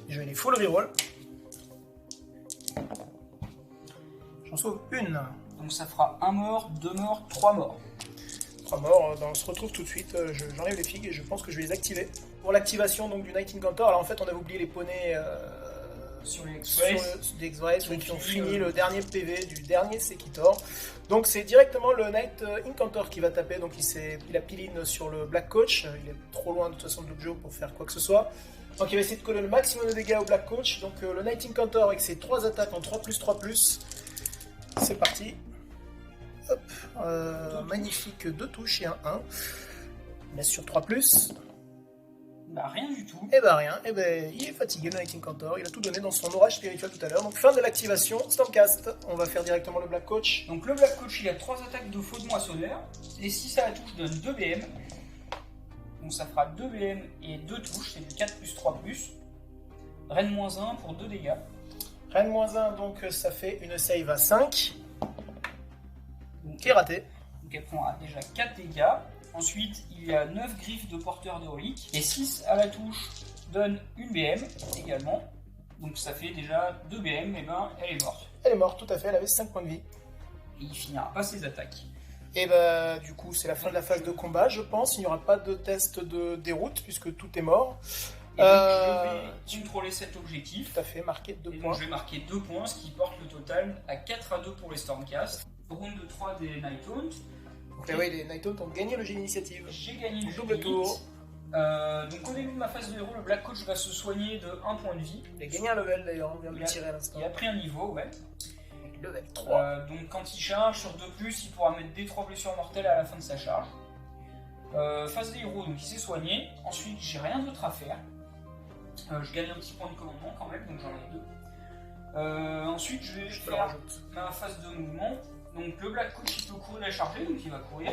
Je vais les full reroll. J'en sauve une. Donc ça fera 1 mort, 2 morts, 3 morts. 3 morts, on se retrouve tout de suite. J'enlève les figues et je pense que je vais les activer. Pour l'activation donc du Night Incantor, alors en fait on avait oublié les poneys sur les X-Rays qui ont fini le dernier PV du dernier Sekitor. Donc c'est directement le Night Incantor qui va taper, donc il a pile-in sur le Black Coach, il est trop loin de toute façon de l'objet pour faire quoi que ce soit. Donc il va essayer de coller le maximum de dégâts au Black Coach, donc le Night Incantor avec ses 3 attaques en 3+, c'est parti. Hop, magnifique 2 touches et un 1. Là sur 3+. Bah rien du tout. Et bah rien, et ben il est fatigué le Night Incantor, il a tout donné dans son orage spirituel tout à l'heure. Donc fin de l'activation, Stormcast, on va faire directement le Black Coach. Donc le Black Coach il a 3 attaques de faux de moissonneur, les 6 à la touche donnent 2 BM. Donc ça fera 2 BM et 2 touches, c'est du 4+, 3+. Raid -1 pour 2 dégâts. Raid -1, donc ça fait une save à 5. Donc, qui est ratée. Donc elle prend déjà 4 dégâts. Ensuite, il y a 9 griffes de porteur d'héroïque. Et 6 à la touche donne une BM également. Donc ça fait déjà 2 BM, et ben elle est morte. Elle est morte, tout à fait, elle avait 5 points de vie. Et il finira pas ses attaques. Et bah du coup c'est la fin de la phase de combat, je pense. Il n'y aura pas de test de déroute puisque tout est mort. Et donc je vais contrôler cet objectif. Tout à fait, marquer 2 points. Donc je vais marquer 2 points, ce qui porte le total à 4-2 pour les Stormcast. Round de 3 des Nighthaunt. Okay. Oui, les Nighthaunt ont gagné le jet d'initiative. J'ai gagné le double tour. Donc au début de ma phase de héros, le Black Coach va se soigner de 1 point de vie. Il a gagné un level d'ailleurs, on vient de le tirer à l'instant. Il a pris un niveau, ouais. Level 3. Donc quand il charge sur 2+, il pourra mettre des 3 blessures mortelles à la fin de sa charge. Phase de héros, donc il s'est soigné. Ensuite, j'ai rien d'autre à faire. Je gagne un petit point de commandement quand même, donc j'en ai 2. Ensuite, je vais faire ma phase de mouvement. Donc le Black Coach il peut courir et charger, donc il va courir.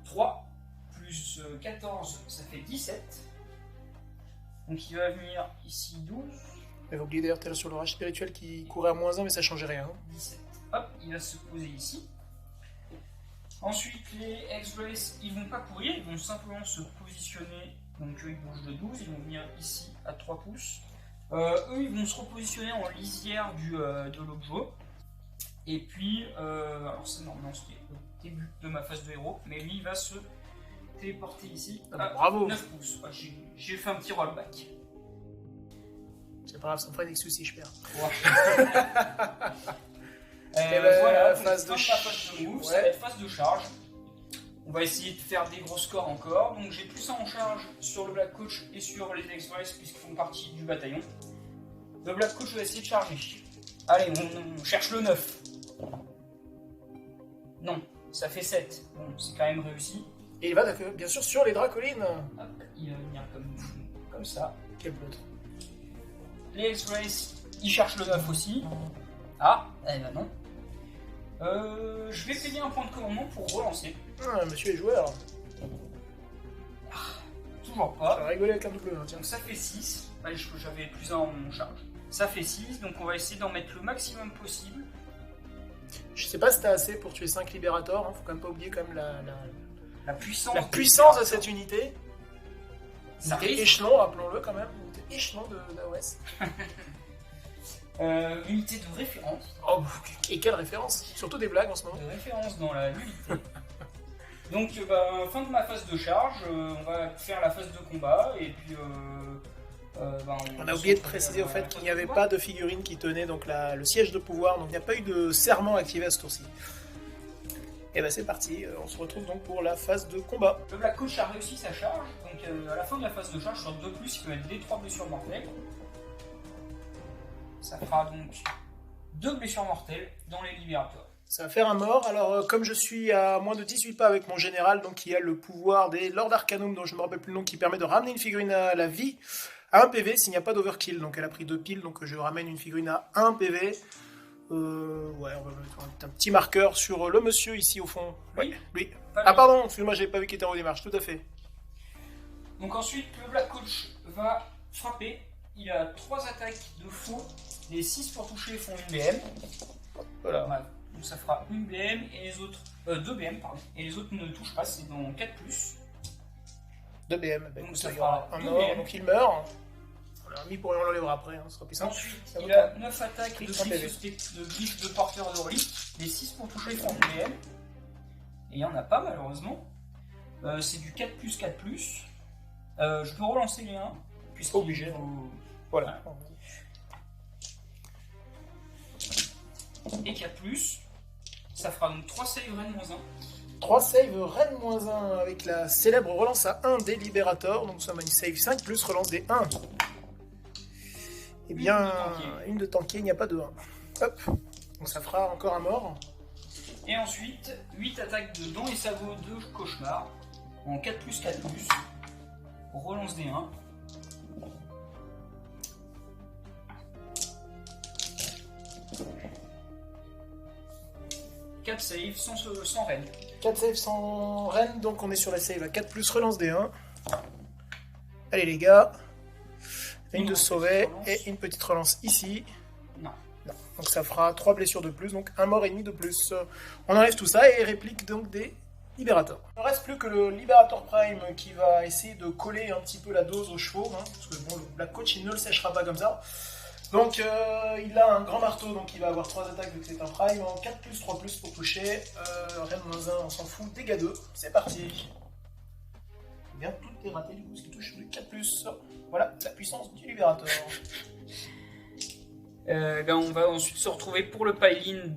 3 plus 14, ça fait 17. Donc il va venir ici 12, Mais vous oubliez d'ailleurs tout à l'heure sur l'orage spirituel qui courait à -1, mais ça changeait rien. Hein. 17. Hop, il va se poser ici. Ensuite, les X-Rays, ils vont pas courir, ils vont simplement se positionner. Donc eux, ils bougent de 12, ils vont venir ici à 3 pouces. Eux, ils vont se repositionner en lisière de l'objet. Et puis, alors c'est normalement ce qui est au début de ma phase de héros, mais lui, il va se téléporter ici à Bravo. 9 pouces. Ouais, j'ai fait un petit rollback. C'est pas grave, ça me fera une excuse si je perds. Voilà, phase donc, de fin de ma phase de move, ça va être phase de charge. On va essayer de faire des gros scores encore. Donc j'ai plus ça en charge sur le Black Coach et sur les X-Rays puisqu'ils font partie du bataillon. Le Black Coach va essayer de charger. Allez, on cherche le 9. Non, ça fait 7. Bon, c'est quand même réussi. Et il va bien sûr sur les Dracolines. Hop, il va venir comme ça. Quel pleutre. Les X-Rays, ils cherchent le 9 aussi. Ah, eh ben non. Je vais payer un point de commandement pour relancer. Ah, monsieur est joueur. Toujours Ça va pas. rigoler avec un double 1, tiens. Donc ça fait 6. Allez, j'avais plus un en charge. Ça fait 6, donc on va essayer d'en mettre le maximum possible. Je sais pas si t'as assez pour tuer 5 libérateurs, hein. Faut quand même pas oublier quand même La puissance. la puissance de cette unité. Ça Unité risque. échelon, rappelons-le quand même. Unité échelon d'AOS. Unité de référence. Oh, et quelle référence. Surtout des blagues en ce moment. De référence dans la nullité. Donc, fin de ma phase de charge, on va faire la phase de combat et puis. On a oublié de préciser au fait qu'il n'y avait pas de figurine qui tenait donc le siège de pouvoir, donc il n'y a pas eu de serment activé à ce tour-ci. Et ben c'est parti, on se retrouve donc pour la phase de combat. Le Black Coach a réussi sa charge, donc à la fin de la phase de charge, sur 2+, il peut mettre les 3 blessures mortelles. Ça fera donc 2 blessures mortelles dans les libérateurs. Ça va faire un mort, alors comme je suis à moins de 18 pas avec mon général, donc il y a le pouvoir des Lord Arcanum, dont je ne me rappelle plus le nom, qui permet de ramener une figurine à la vie, à 1 PV s'il n'y a pas d'overkill, donc elle a pris 2 piles, donc je ramène une figurine à 1 PV. Ouais, on va mettre un petit marqueur sur le monsieur ici au fond. Oui. Ouais, lui. Pas Ah lui. pardon, excuse-moi, j'avais pas vu qu'il était en démarche, tout à fait. Donc ensuite, le Black Coach va frapper. Il a 3 attaques de faux. Les 6 pour toucher font une BM. Voilà. Voilà. Donc ça fera une BM et les autres. 2 BM, pardon. Et les autres ne touchent pas, c'est dans 4+. 2 BM, bah, Donc écoute, ça il y aura fera un 2 mort, BM. donc il meurt. Voilà, mis pour rien, on l'enlèvera après, hein, ce sera plus simple. Ensuite, Ça il vaut a 9 attaques de glyphes de porteur de relique. Les 6 pour toucher font une BM. Et il y en a pas malheureusement. C'est du 4+, 4+. Je peux relancer les 1. Puisqu'il Obligé. faut- Voilà. Et 4+. Ça fera donc 3 save Ren-1. 3 save Ren-1 avec la célèbre relance à 1 des libérateurs. Donc nous sommes à une save 5 plus relance des 1. Eh bien, une de tankier, il n'y a pas de 1. Hop. Donc ça fera encore un mort. Et ensuite, 8 attaques de dents et sabots de cauchemar. En 4+, 4+. Relance des 1. Quatre saves sans raid. 4 saves sans Ren, donc on est sur la save à 4 plus relance des 1. Allez les gars. Une de sauver et une petite relance ici. Non. Non. Donc ça fera 3 blessures de plus, donc un mort et demi de plus. On enlève tout ça et réplique donc des libérateurs. Il ne reste plus que le libérateur prime qui va essayer de coller un petit peu la dose aux chevaux, hein, parce que bon, le Black Coach il ne le séchera pas comme ça. Donc il a un grand marteau, donc il va avoir 3 attaques vu que c'est un prime, en 4 plus 3 plus pour toucher. Ren-1 on s'en fout, dégâts 2, c'est parti. Eh bien tout est raté du coup, ce qui touche du 4 plus. Voilà la puissance du libérateur. On va ensuite se retrouver pour le pile-in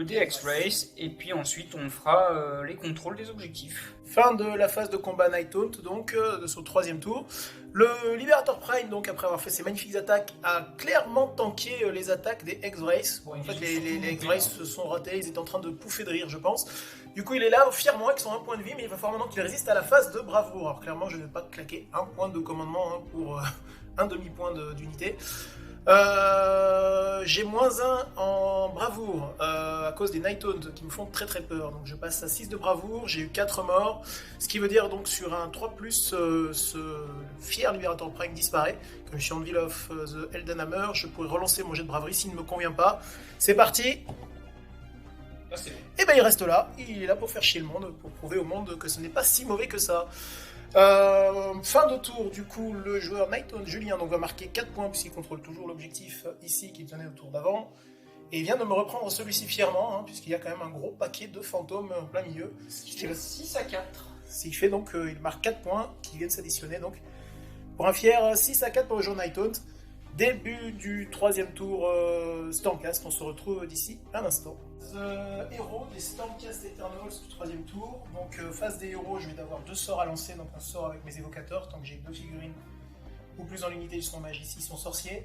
des X-Rays. Et puis ensuite on fera les contrôles des objectifs. Fin de la phase de combat Night Haunt, donc de son 3e tour. Le Libérateur Prime, donc après avoir fait ses magnifiques attaques, a clairement tanké les attaques des X-Rays. Bon, en fait, les X-Rays se sont ratés, ils étaient en train de pouffer de rire, je pense. Du coup, il est là, fièrement, avec son 1 point de vie, mais il va falloir maintenant qu'il résiste à la phase de bravoure. Alors clairement, je ne vais pas claquer un point de commandement hein, pour un demi-point d'unité. J'ai -1 en bravoure à cause des Night Haunts qui me font très très peur. Donc je passe à 6 de bravoure, j'ai eu 4 morts. Ce qui veut dire donc sur un 3+, ce fier libérateur prime disparaît. Comme je suis en Ville of the Elden Hammer, je pourrais relancer mon jet de braverie s'il ne me convient pas. C'est parti. Là, c'est bon. Et ben il reste là, il est là pour faire chier le monde, pour prouver au monde que ce n'est pas si mauvais que ça. Fin de tour, du coup, le joueur Nighton Julien donc, va marquer 4 points puisqu'il contrôle toujours l'objectif ici qu'il tenait au tour d'avant. Et il vient de me reprendre celui-ci fièrement, puisqu'il y a quand même un gros paquet de fantômes en plein milieu. Il fait 6 à 4. Ce qui fait donc, il marque 4 points qui viennent s'additionner. Donc, pour un fier 6 à 4 pour le joueur Nighton. Début du 3e tour Stormcast, on se retrouve d'ici un instant. Héros des Stormcast Eternals du 3e tour. Donc face des héros, je vais avoir 2 sorts à lancer, donc un sort avec mes évocateurs, tant que j'ai 2 figurines ou plus dans l'unité du son mage ici, son sorcier.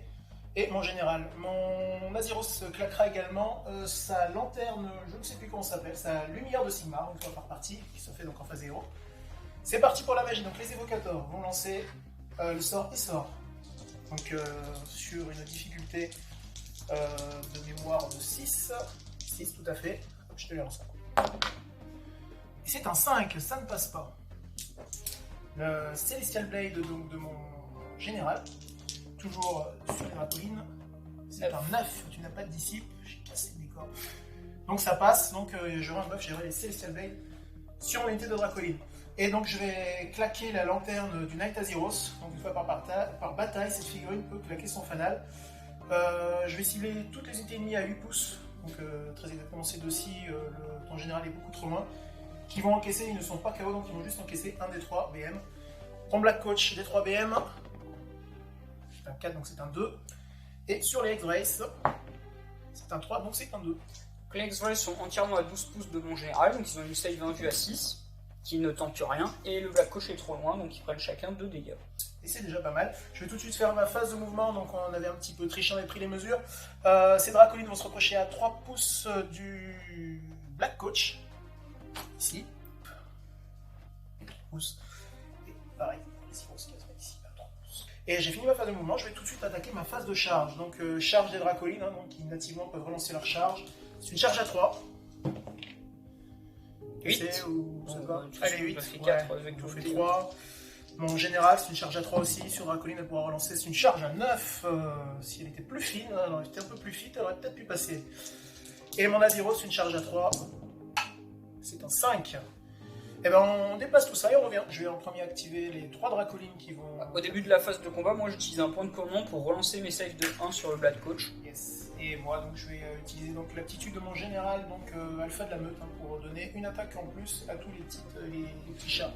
Et mon général. Mon Azyros claquera également sa lanterne, je ne sais plus comment ça s'appelle, sa lumière de Sigmar, une fois par partie, qui se fait donc en phase des héros. C'est parti pour la magie, donc les évocateurs vont lancer le sort et sort. Donc sur une difficulté de mémoire de 6 tout à fait, hop, je te les lance. Et c'est un 5, ça ne passe pas. Le Celestial Blade donc, de mon général, toujours sur les dracolines, c'est un 9, tu n'as pas de disciple, j'ai cassé le décor. Donc ça passe, donc j'aurai un buff, j'aurai les Celestial Blade sur l'unité de dracoline. Et donc je vais claquer la lanterne du Knight Azyros, donc une fois par bataille, cette figurine peut claquer son fanal. Je vais cibler toutes les unités ennemies à 8 pouces, donc très exactement ces deux-ci, le temps général est beaucoup trop loin, qui vont encaisser, ils ne sont pas KO, donc ils vont juste encaisser un des 3 BM. Ton Black Coach des 3 BM, c'est un 4, donc c'est un 2. Et sur les X-Race, c'est un 3, donc c'est un 2. Les X-Race sont entièrement à 12 pouces de mon général, donc ils ont une save invue à 6. Qui ne tentent rien, et le Black Coach est trop loin, donc ils prennent chacun 2 dégâts. Et c'est déjà pas mal. Je vais tout de suite faire ma phase de mouvement, donc on avait un petit peu triché, on avait pris les mesures. Ces dracolines vont se rapprocher à 3 pouces du Black Coach, ici. 3 pouces. Et pareil, ici, on se casse ici, à 3 pouces. Et j'ai fini ma phase de mouvement, je vais tout de suite attaquer ma phase de charge. Donc charge des dracolines, donc qui nativement peuvent relancer leur charge. C'est une charge à 3. 8 ou ça va. Allez, 8, fait 4 avec tout fait 3. Mon général, c'est une charge à 3 aussi. Sur Dracoline, elle pourra relancer. C'est une charge à 9. Si elle était plus fine, elle aurait été un peu plus fit, elle aurait peut-être pu passer. Et mon Azyros, c'est une charge à 3. C'est un 5. Et ben on déplace tout ça et on revient. Je vais en premier activer les 3 Dracolines qui vont. Au début de la phase de combat, moi j'utilise un point de commande pour relancer mes saves de 1 sur le Black Coach. Yes. Et moi donc je vais utiliser donc l'aptitude de mon général, donc Alpha de la meute, pour donner une attaque en plus à tous les petits chats.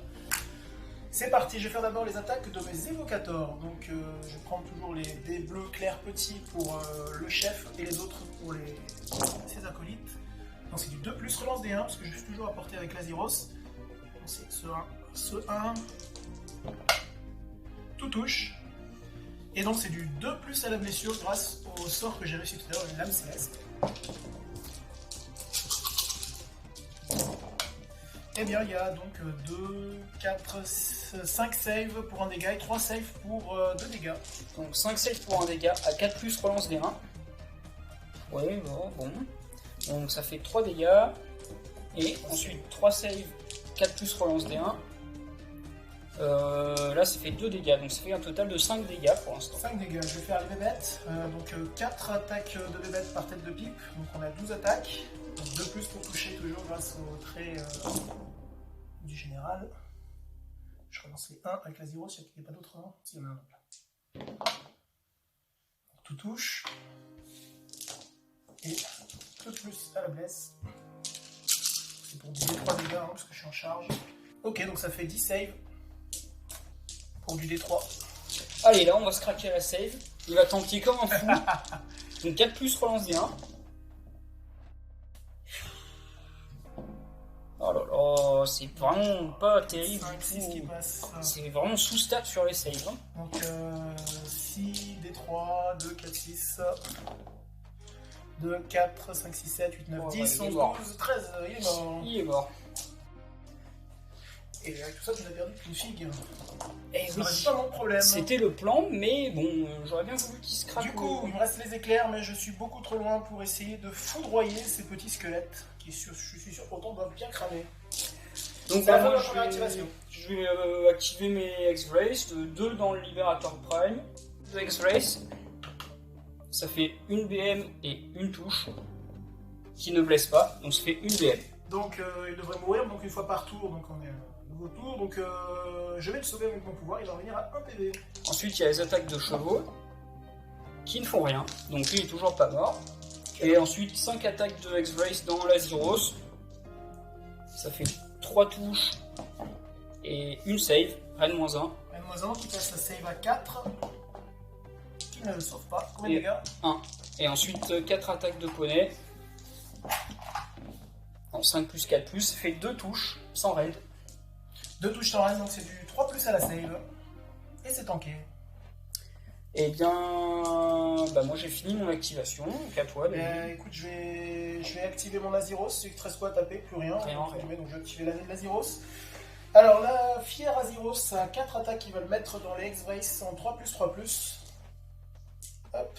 C'est parti, je vais faire d'abord les attaques de mes évocateurs. Donc je prends toujours des bleus clairs petits pour le chef et les autres pour ses acolytes. Donc c'est du 2+, relance des 1, parce que je suis toujours à portée avec l'Azyros. C'est ce 1, tout touche. Et donc c'est du 2+ à la blessure grâce au sort que j'ai réussi tout à l'heure, une lame céleste. Et bien il y a donc 2, 4, 5 saves pour un dégât et 3 saves pour 2 dégâts. Donc 5 saves pour un dégât à 4+, relance des 1. Ouais, bon. Donc ça fait 3 dégâts. Et ensuite 3 saves, 4+, relance des 1. Là ça fait 2 dégâts, donc ça fait un total de 5 dégâts pour l'instant. 5 dégâts, je vais faire les bébêtes, donc 4 attaques de bébêtes par tête de pipe, donc on a 12 attaques, donc 2+ pour toucher toujours grâce au trait du général. Je relance les 1 avec la 0, s'il n'y a pas d'autres 1, s'il y en a un autre là. Donc, tout touche, et 2+ à la blesse, c'est pour diviser 3 dégâts parce que je suis en charge. Ok, donc ça fait 10 saves. Pour du D3. Allez, là on va se craquer la save. Il va tanker comme un fou. Donc 4+, relance des 1. Oh là là, c'est vraiment pas terrible 5, du tout. Qui C'est vraiment sous-stat sur les saves. Hein. Donc 6, D3, 2, 4, 6, 2, 4, 5, 6, 7, 8, 9, 10, 11, 12, 13, il est mort. Il est mort. Et avec tout ça, tu n'as perdu qu'une figue. Eh Ça reste pas mon problème. c'était le plan, mais bon, j'aurais bien voulu qu'il se craque. Du coup, il me reste les éclairs, mais je suis beaucoup trop loin pour essayer de foudroyer ces petits squelettes qui, je suis sûr, pourtant doivent bien cramer. Donc C'est la bah, fin de moi, la première activation. je vais activer mes X-Rays, 2 dans le Liberator Prime, 2 X-Rays, ça fait une BM et une touche, qui ne blesse pas, donc ça fait une BM. Donc il devrait mourir donc une fois par tour, donc on est un nouveau tour, donc je vais le sauver avec mon pouvoir, il va revenir à 1 PV. Ensuite il y a les attaques de chevaux, qui ne font rien, donc lui il est toujours pas mort. Et ensuite 5 attaques de X-Rays dans l'Azyros, ça fait 3 touches et une save, Rennes -1. Rennes-1 qui passe la save à 4, qui ne le sauve pas, combien de Et- dégâts? 1. Et ensuite 4 attaques de poney. En 5 plus 4 plus, ça fait 2 touches sans raid. 2 touches sans Rennes, donc c'est du 3 plus à la save. Et c'est tanké. Et bien, bah moi j'ai fini mon activation, donc à toi. David. Écoute, je vais activer mon Azyros, c'est que 13 fois à taper, plus rien. Rien. Donc je vais activer l'Azyros. Alors la fière Azyros a 4 attaques qui veulent mettre dans les X-Rays en 3 plus 3 plus. Hop.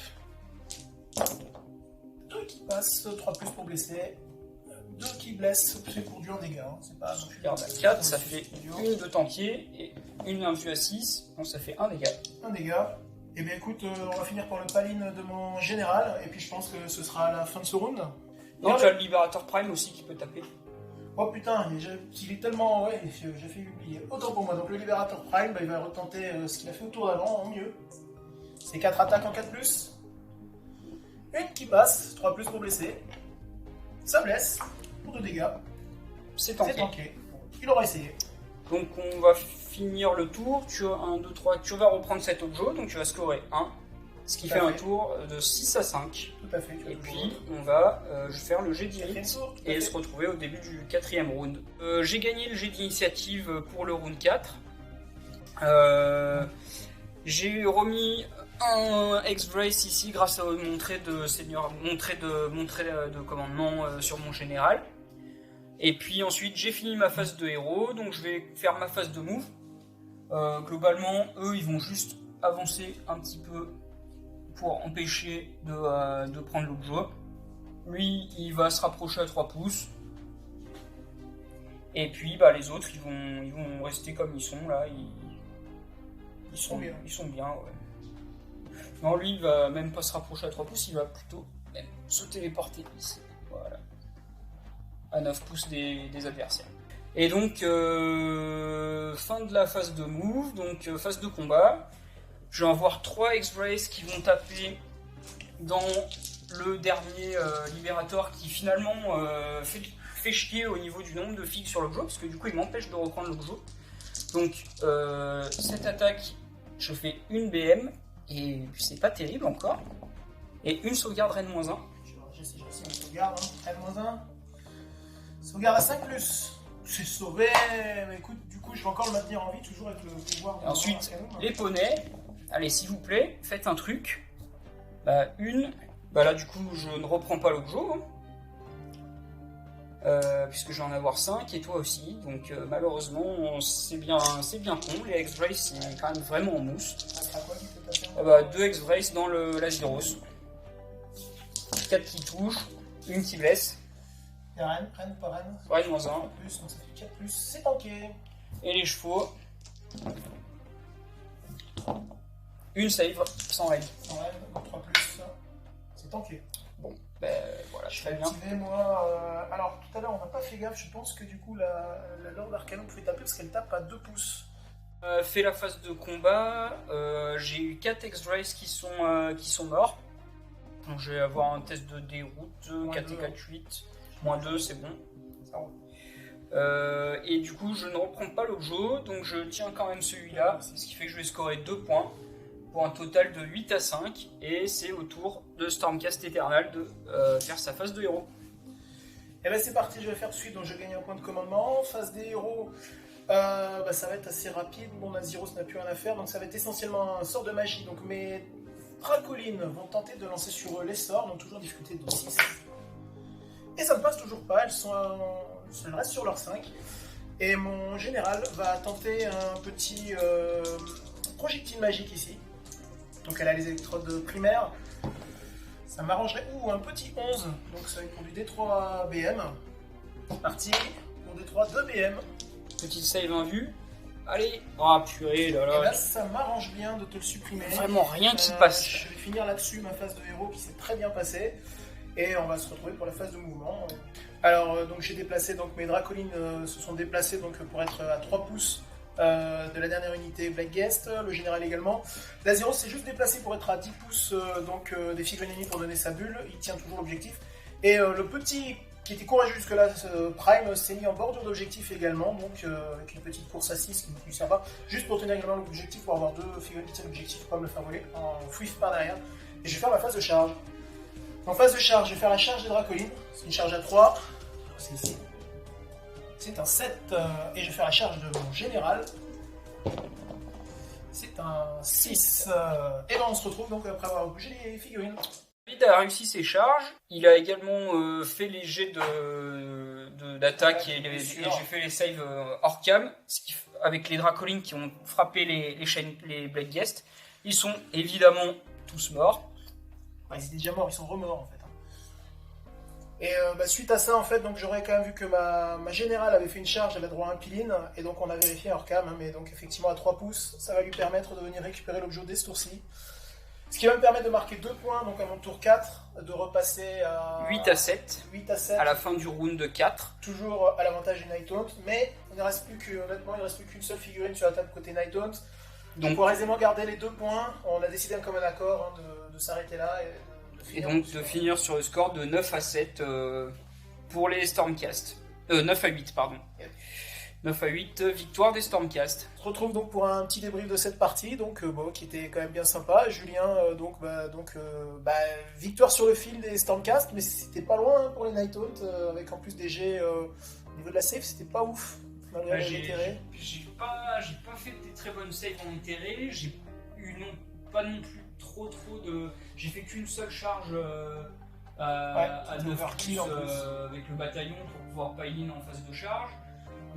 2 qui passent, 3 plus pour blesser. 2 qui blessent, c'est pour du en dégâts. Hein. C'est pas non plus Regarde, à 4, ça fait une de tankier et une invue à 6, donc ça fait 1 dégât. Un dégât. Et bien écoute, on va finir par le paline de mon général, et puis je pense que ce sera à la fin de ce round. Non, tu as le Liberator Prime aussi qui peut taper. Oh putain, il est tellement... Ouais, j'ai fait oublier. Autant pour moi. Donc le Liberator Prime, bah, il va retenter ce qu'il a fait au tour d'avant, en mieux. C'est 4 attaques en 4+. Une qui passe, 3 plus pour blesser. Ça blesse, pour 2 dégâts. C'est C'est tanké. tanké. Il aura essayé. Donc on va finir le tour, tu as 1, 2, 3, tu vas reprendre cet objet, donc tu vas scorer 1. Ce qui Tout fait à un fait. tour de 6 à 5. Tout à fait. Tu as Et le puis droit. on va faire le jet Quatrième d'init tour, tout à et fait. se retrouver au début du 4e round. J'ai gagné le jet d'initiative pour le round 4. J'ai remis un X-Brace ici grâce à une montrée de commandement sur mon général. Et puis ensuite j'ai fini ma phase de héros, donc je vais faire ma phase de move. Globalement, eux ils vont juste avancer un petit peu pour empêcher de prendre l'objet. Lui il va se rapprocher à 3 pouces. Et puis bah, les autres ils vont rester comme ils sont là. Ils sont bien, ouais. Non, lui il va même pas se rapprocher à 3 pouces, il va plutôt même se téléporter ici. Voilà. À 9 pouces des adversaires. Et donc, fin de la phase de move, donc phase de combat. Je vais avoir 3 X-Rays qui vont taper dans le dernier Libérator qui finalement fait chier au niveau du nombre de figues sur l'objet, parce que du coup il m'empêche de reprendre l'objet. Donc, cette attaque, je fais une BM, et puis c'est pas terrible encore. Et une sauvegarde Rennes -1. J'ai aussi une sauvegarde, hein. Rennes-1. Sauvegarde à 5 plus. C'est sauvé. Mais écoute, du coup, je vais encore le maintenir en vie, toujours avec le pouvoir de... Et ensuite, les poneys. Allez, s'il vous plaît, faites un truc. Bah, bah là, du coup, je ne reprends pas l'objet. Puisque je vais en avoir 5, et toi aussi. Donc, malheureusement, c'est bien con. Les X-Rays, c'est quand même vraiment en mousse. Ça sera quoi qui peut taper Ah bah, 2 X-Rays dans l'Azyros. 4 qui touchent, une qui blesse. Il y a Rennes, pas Rennes. Rennes -1. En plus, donc ça fait 4 plus. C'est tanké. Et les chevaux. Une save sans raid. Sans Rennes, donc 3 plus. C'est tanké. Bon, ben voilà, Je très vais bien. activer moi. Alors tout à l'heure on n'a pas fait gaffe, je pense que du coup la Lord Arcanum pouvait taper parce qu'elle tape à 2 pouces. Fait la phase de combat, j'ai eu 4 X-Rays qui sont morts. Donc je vais avoir un test de déroute, Moins 4 deux, et 4, 8. Moins 2, c'est bon. Ça roule. Et du coup, je ne reprends pas l'objet, donc je tiens quand même celui-là, ce qui fait que je vais scorer 2 points pour un total de 8 à 5. Et c'est au tour de Stormcast Eternal de faire sa phase de héros. Et ben c'est parti, je vais faire suite, donc je gagne un point de commandement. Phase des héros, bah, ça va être assez rapide. Mon Azyros n'a plus rien à faire, donc ça va être essentiellement un sort de magie. Donc mes Dracolines vont tenter de lancer sur eux les sorts, donc toujours difficulté de 6. Et ça ne passe toujours pas, elles restent sur leur 5. Et mon général va tenter un petit projectile magique ici. Donc elle a les électrodes primaires. Ça m'arrangerait. Ouh, un petit 11. Donc ça va être pour du D3 BM. C'est parti. Pour D3 2 BM. Petite save en vue. Allez. Ah purée, là Et là. là, ça m'arrange bien de te le supprimer. Vraiment rien qui passe. Je vais finir là-dessus ma phase de héros qui s'est très bien passée. Et on va se retrouver pour la phase de mouvement. Alors, donc j'ai déplacé, donc mes Dracolines se sont déplacés donc, pour être à 3 pouces de la dernière unité Black Guest, le général également. L'Azeroth s'est juste déplacé pour être à 10 pouces des figurines ennemies pour donner sa bulle. Il tient toujours l'objectif. Et le petit qui était courageux jusque-là, Prime, s'est mis en bordure d'objectif également, donc avec une petite course à 6 qui ne lui sert pas, juste pour tenir également l'objectif, pour avoir 2 figurines qui tiennent l'objectif, pour pas me le faire voler en fouif par derrière. Et je vais faire ma phase de charge. En phase de charge, je vais faire la charge des Dracolines. C'est une charge à 3. C'est ici. C'est un 7. Et je vais faire la charge de mon général. C'est un 6. Et ben on se retrouve donc après avoir bougé les figurines. David a réussi ses charges. Il a également fait les jets d'attaque et j'ai fait les saves hors cam. Avec les Dracolines qui ont frappé les Black Guest. Ils sont évidemment tous morts. Ils étaient déjà morts, ils sont remords en fait. Et suite à ça, en fait, donc j'aurais quand même vu que ma générale avait fait une charge, elle avait droit à un piline, et donc on a vérifié hors cam, mais donc effectivement à 3 pouces, ça va lui permettre de venir récupérer l'objet dès ce tour-ci. Ce qui va me permettre de marquer 2 points, donc à mon tour 4, de repasser à 8 à 7. 8 à 7. À la fin du round de 4. Toujours à l'avantage du Night Haunt, mais il ne reste plus qu'une seule figurine sur la table côté Night Haunt. Donc pour aisément garder les 2 points, on a décidé comme un accord de s'arrêter là et donc de finir sur le score de 9 à 7 pour les Stormcast. 9 à 8, pardon. 9 à 8, victoire des Stormcast. On se retrouve donc pour un petit débrief de cette partie, donc qui était quand même bien sympa. Julien, victoire sur le fil des Stormcast, mais c'était pas loin pour les Night Haunt, avec en plus des jets au niveau de la save, c'était pas ouf. J'ai pas fait des très bonnes saves en éthéré, j'ai eu pas non plus trop de... J'ai fait qu'une seule charge à 9 kills avec le bataillon pour pouvoir pile-in en phase de charge.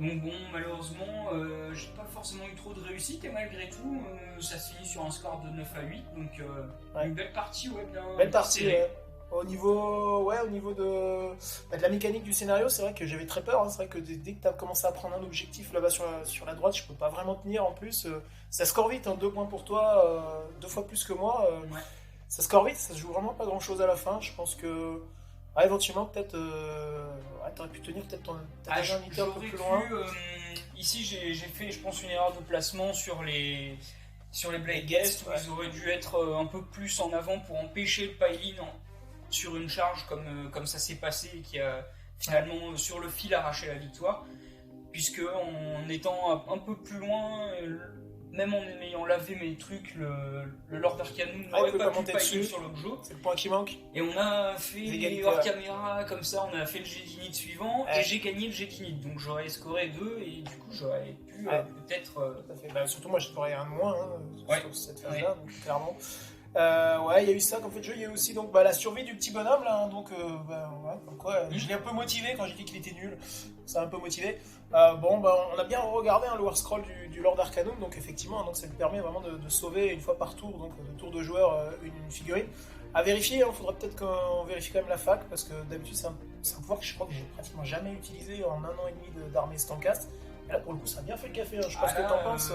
Donc bon, malheureusement, j'ai pas forcément eu trop de réussite et malgré tout, ça se finit sur un score de 9 à 8. Donc une belle partie, bien. Belle partie, ouais. Au niveau de la mécanique du scénario, c'est vrai que j'avais très peur. C'est vrai que dès que tu as commencé à prendre un objectif là-bas sur la droite, je peux pas vraiment tenir. En plus, ça score vite, 2 points pour toi, 2 fois plus que moi. Ouais. Ça score vite, ça se joue vraiment pas grand-chose à la fin. Je pense que éventuellement, peut-être, t'aurais pu tenir peut-être déjà un unité un peu plus loin. Ici, j'ai fait, je pense, une erreur de placement sur les Black Guest, où ils auraient dû être un peu plus en avant pour empêcher le pile-in sur une charge comme ça s'est passé et qui a finalement sur le fil arraché la victoire, puisque en étant un peu plus loin, même en ayant lavé mes trucs, le Lord Arcanum n'aurait pas pu pile sur l'objet. C'est le point qui manque. Et on a fait hors caméra comme ça, on a fait le jet d'init suivant et j'ai gagné le jet d'init, donc j'aurais scoré 2 et du coup j'aurais pu peut-être... surtout moi j'ai scoré un de moins sur cette phase-là, donc clairement. Il y a eu ça comme fait de jeu, il y a eu aussi donc, la survie du petit bonhomme là, donc comme quoi je l'ai un peu motivé quand j'ai dit qu'il était nul, ça a un peu motivé. On a bien regardé le War Scroll du Lord Arcanum, donc effectivement donc ça lui permet vraiment de sauver une fois par tour, donc de tour de joueur une figurine. À vérifier, il faudra peut-être qu'on vérifie quand même la fac, parce que d'habitude c'est un pouvoir que je crois que j'ai pratiquement jamais utilisé en 1 an et demi d'armée Stormcast. Et là pour le coup ça a bien fait le café, je pense que t'en penses.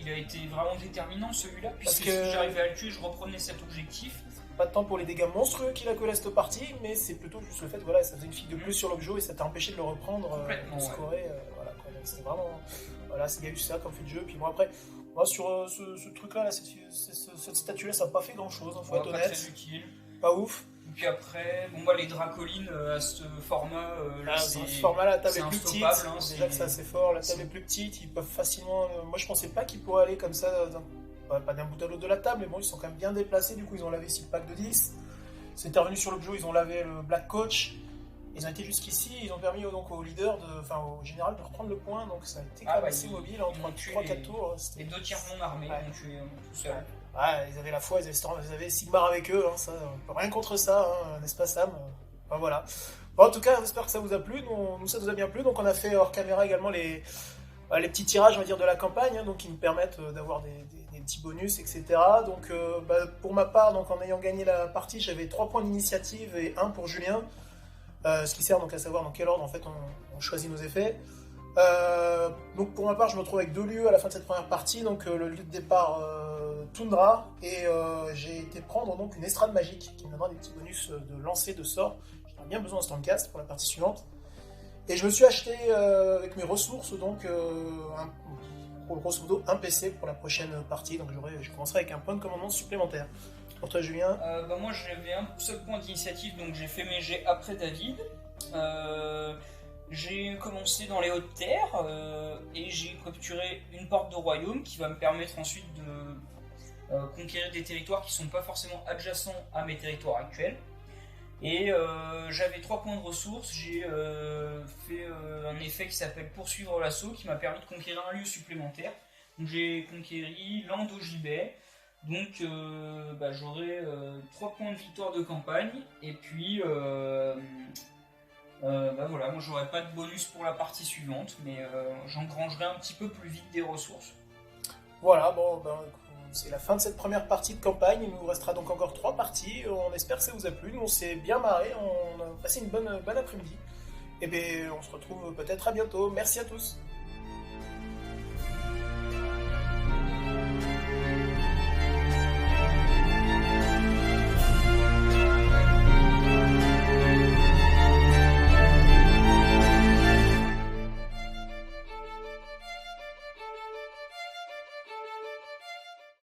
Il a été vraiment déterminant celui-là, puisque si j'arrivais à le tuer, je reprenais cet objectif. Pas de temps pour les dégâts monstrueux qu'il a collé à cette partie, mais c'est plutôt juste le fait, ça faisait une figue de plus sur l'objet et ça t'a empêché de le reprendre, de scorer. C'est vraiment. Il y a eu ça comme fait de jeu. Puis moi après, sur ce truc-là, cette statue-là, ça n'a pas fait grand-chose, faut être honnête. Très utile. Pas ouf. Et puis après, les Dracolines à ce format, la table est plus petite. Déjà que c'est assez fort, la table est plus petite, ils peuvent facilement. Moi je pensais pas qu'ils pourraient aller comme ça, pas d'un bout à l'autre de la table, mais bon, ils sont quand même bien déplacés. Du coup, ils ont lavé 6 packs de 10. C'est intervenu sur l'objet, ils ont lavé le Black Coach. Ils ont été jusqu'ici, ils ont permis au leader, au général de reprendre le point, donc ça a été quand même assez mobile en 3-4 tours. Les 2 tiers non armés, donc tu es tout seul. Ils avaient la foi, ils avaient Sigmar avec eux, ça, on peut rien contre ça, n'est-ce pas Sam ? Voilà. Bon, en tout cas, on espère que ça vous a plu. Nous, ça nous a bien plu. Donc, on a fait hors caméra également les petits tirages, on va dire, de la campagne, hein, donc qui nous permettent d'avoir des petits bonus, etc. Donc, pour ma part, donc, en ayant gagné la partie, j'avais 3 points d'initiative et 1 pour Julien. Ce qui sert donc à savoir dans quel ordre en fait on choisit nos effets. Donc pour ma part, je me retrouve avec 2 lieux à la fin de cette première partie, donc le lieu de départ Toundra, et j'ai été prendre donc une estrade magique qui me donnera des petits bonus de lancer de sorts. J'en ai bien besoin en Stormcast pour la partie suivante. Et je me suis acheté avec mes ressources donc grosso modo un PC pour la prochaine partie, donc je commencerai avec un point de commandement supplémentaire. Pour toi, Julien? Moi j'avais un seul point d'initiative, donc j'ai fait mes jets après David. J'ai commencé dans les hautes terres et j'ai capturé une porte de royaume qui va me permettre ensuite de conquérir des territoires qui ne sont pas forcément adjacents à mes territoires actuels. Et j'avais 3 points de ressources, j'ai fait un effet qui s'appelle poursuivre l'assaut qui m'a permis de conquérir un lieu supplémentaire. Donc j'ai conquéri l'Andojibet. Donc j'aurai 3 points de victoire de campagne et puis voilà, moi j'aurai pas de bonus pour la partie suivante, mais j'engrangerai un petit peu plus vite des ressources. Voilà, c'est la fin de cette première partie de campagne. Il nous restera donc encore 3 parties. On espère que ça vous a plu. Nous on s'est bien marré, on a passé une bonne après-midi. Et bien on se retrouve peut-être à bientôt. Merci à tous.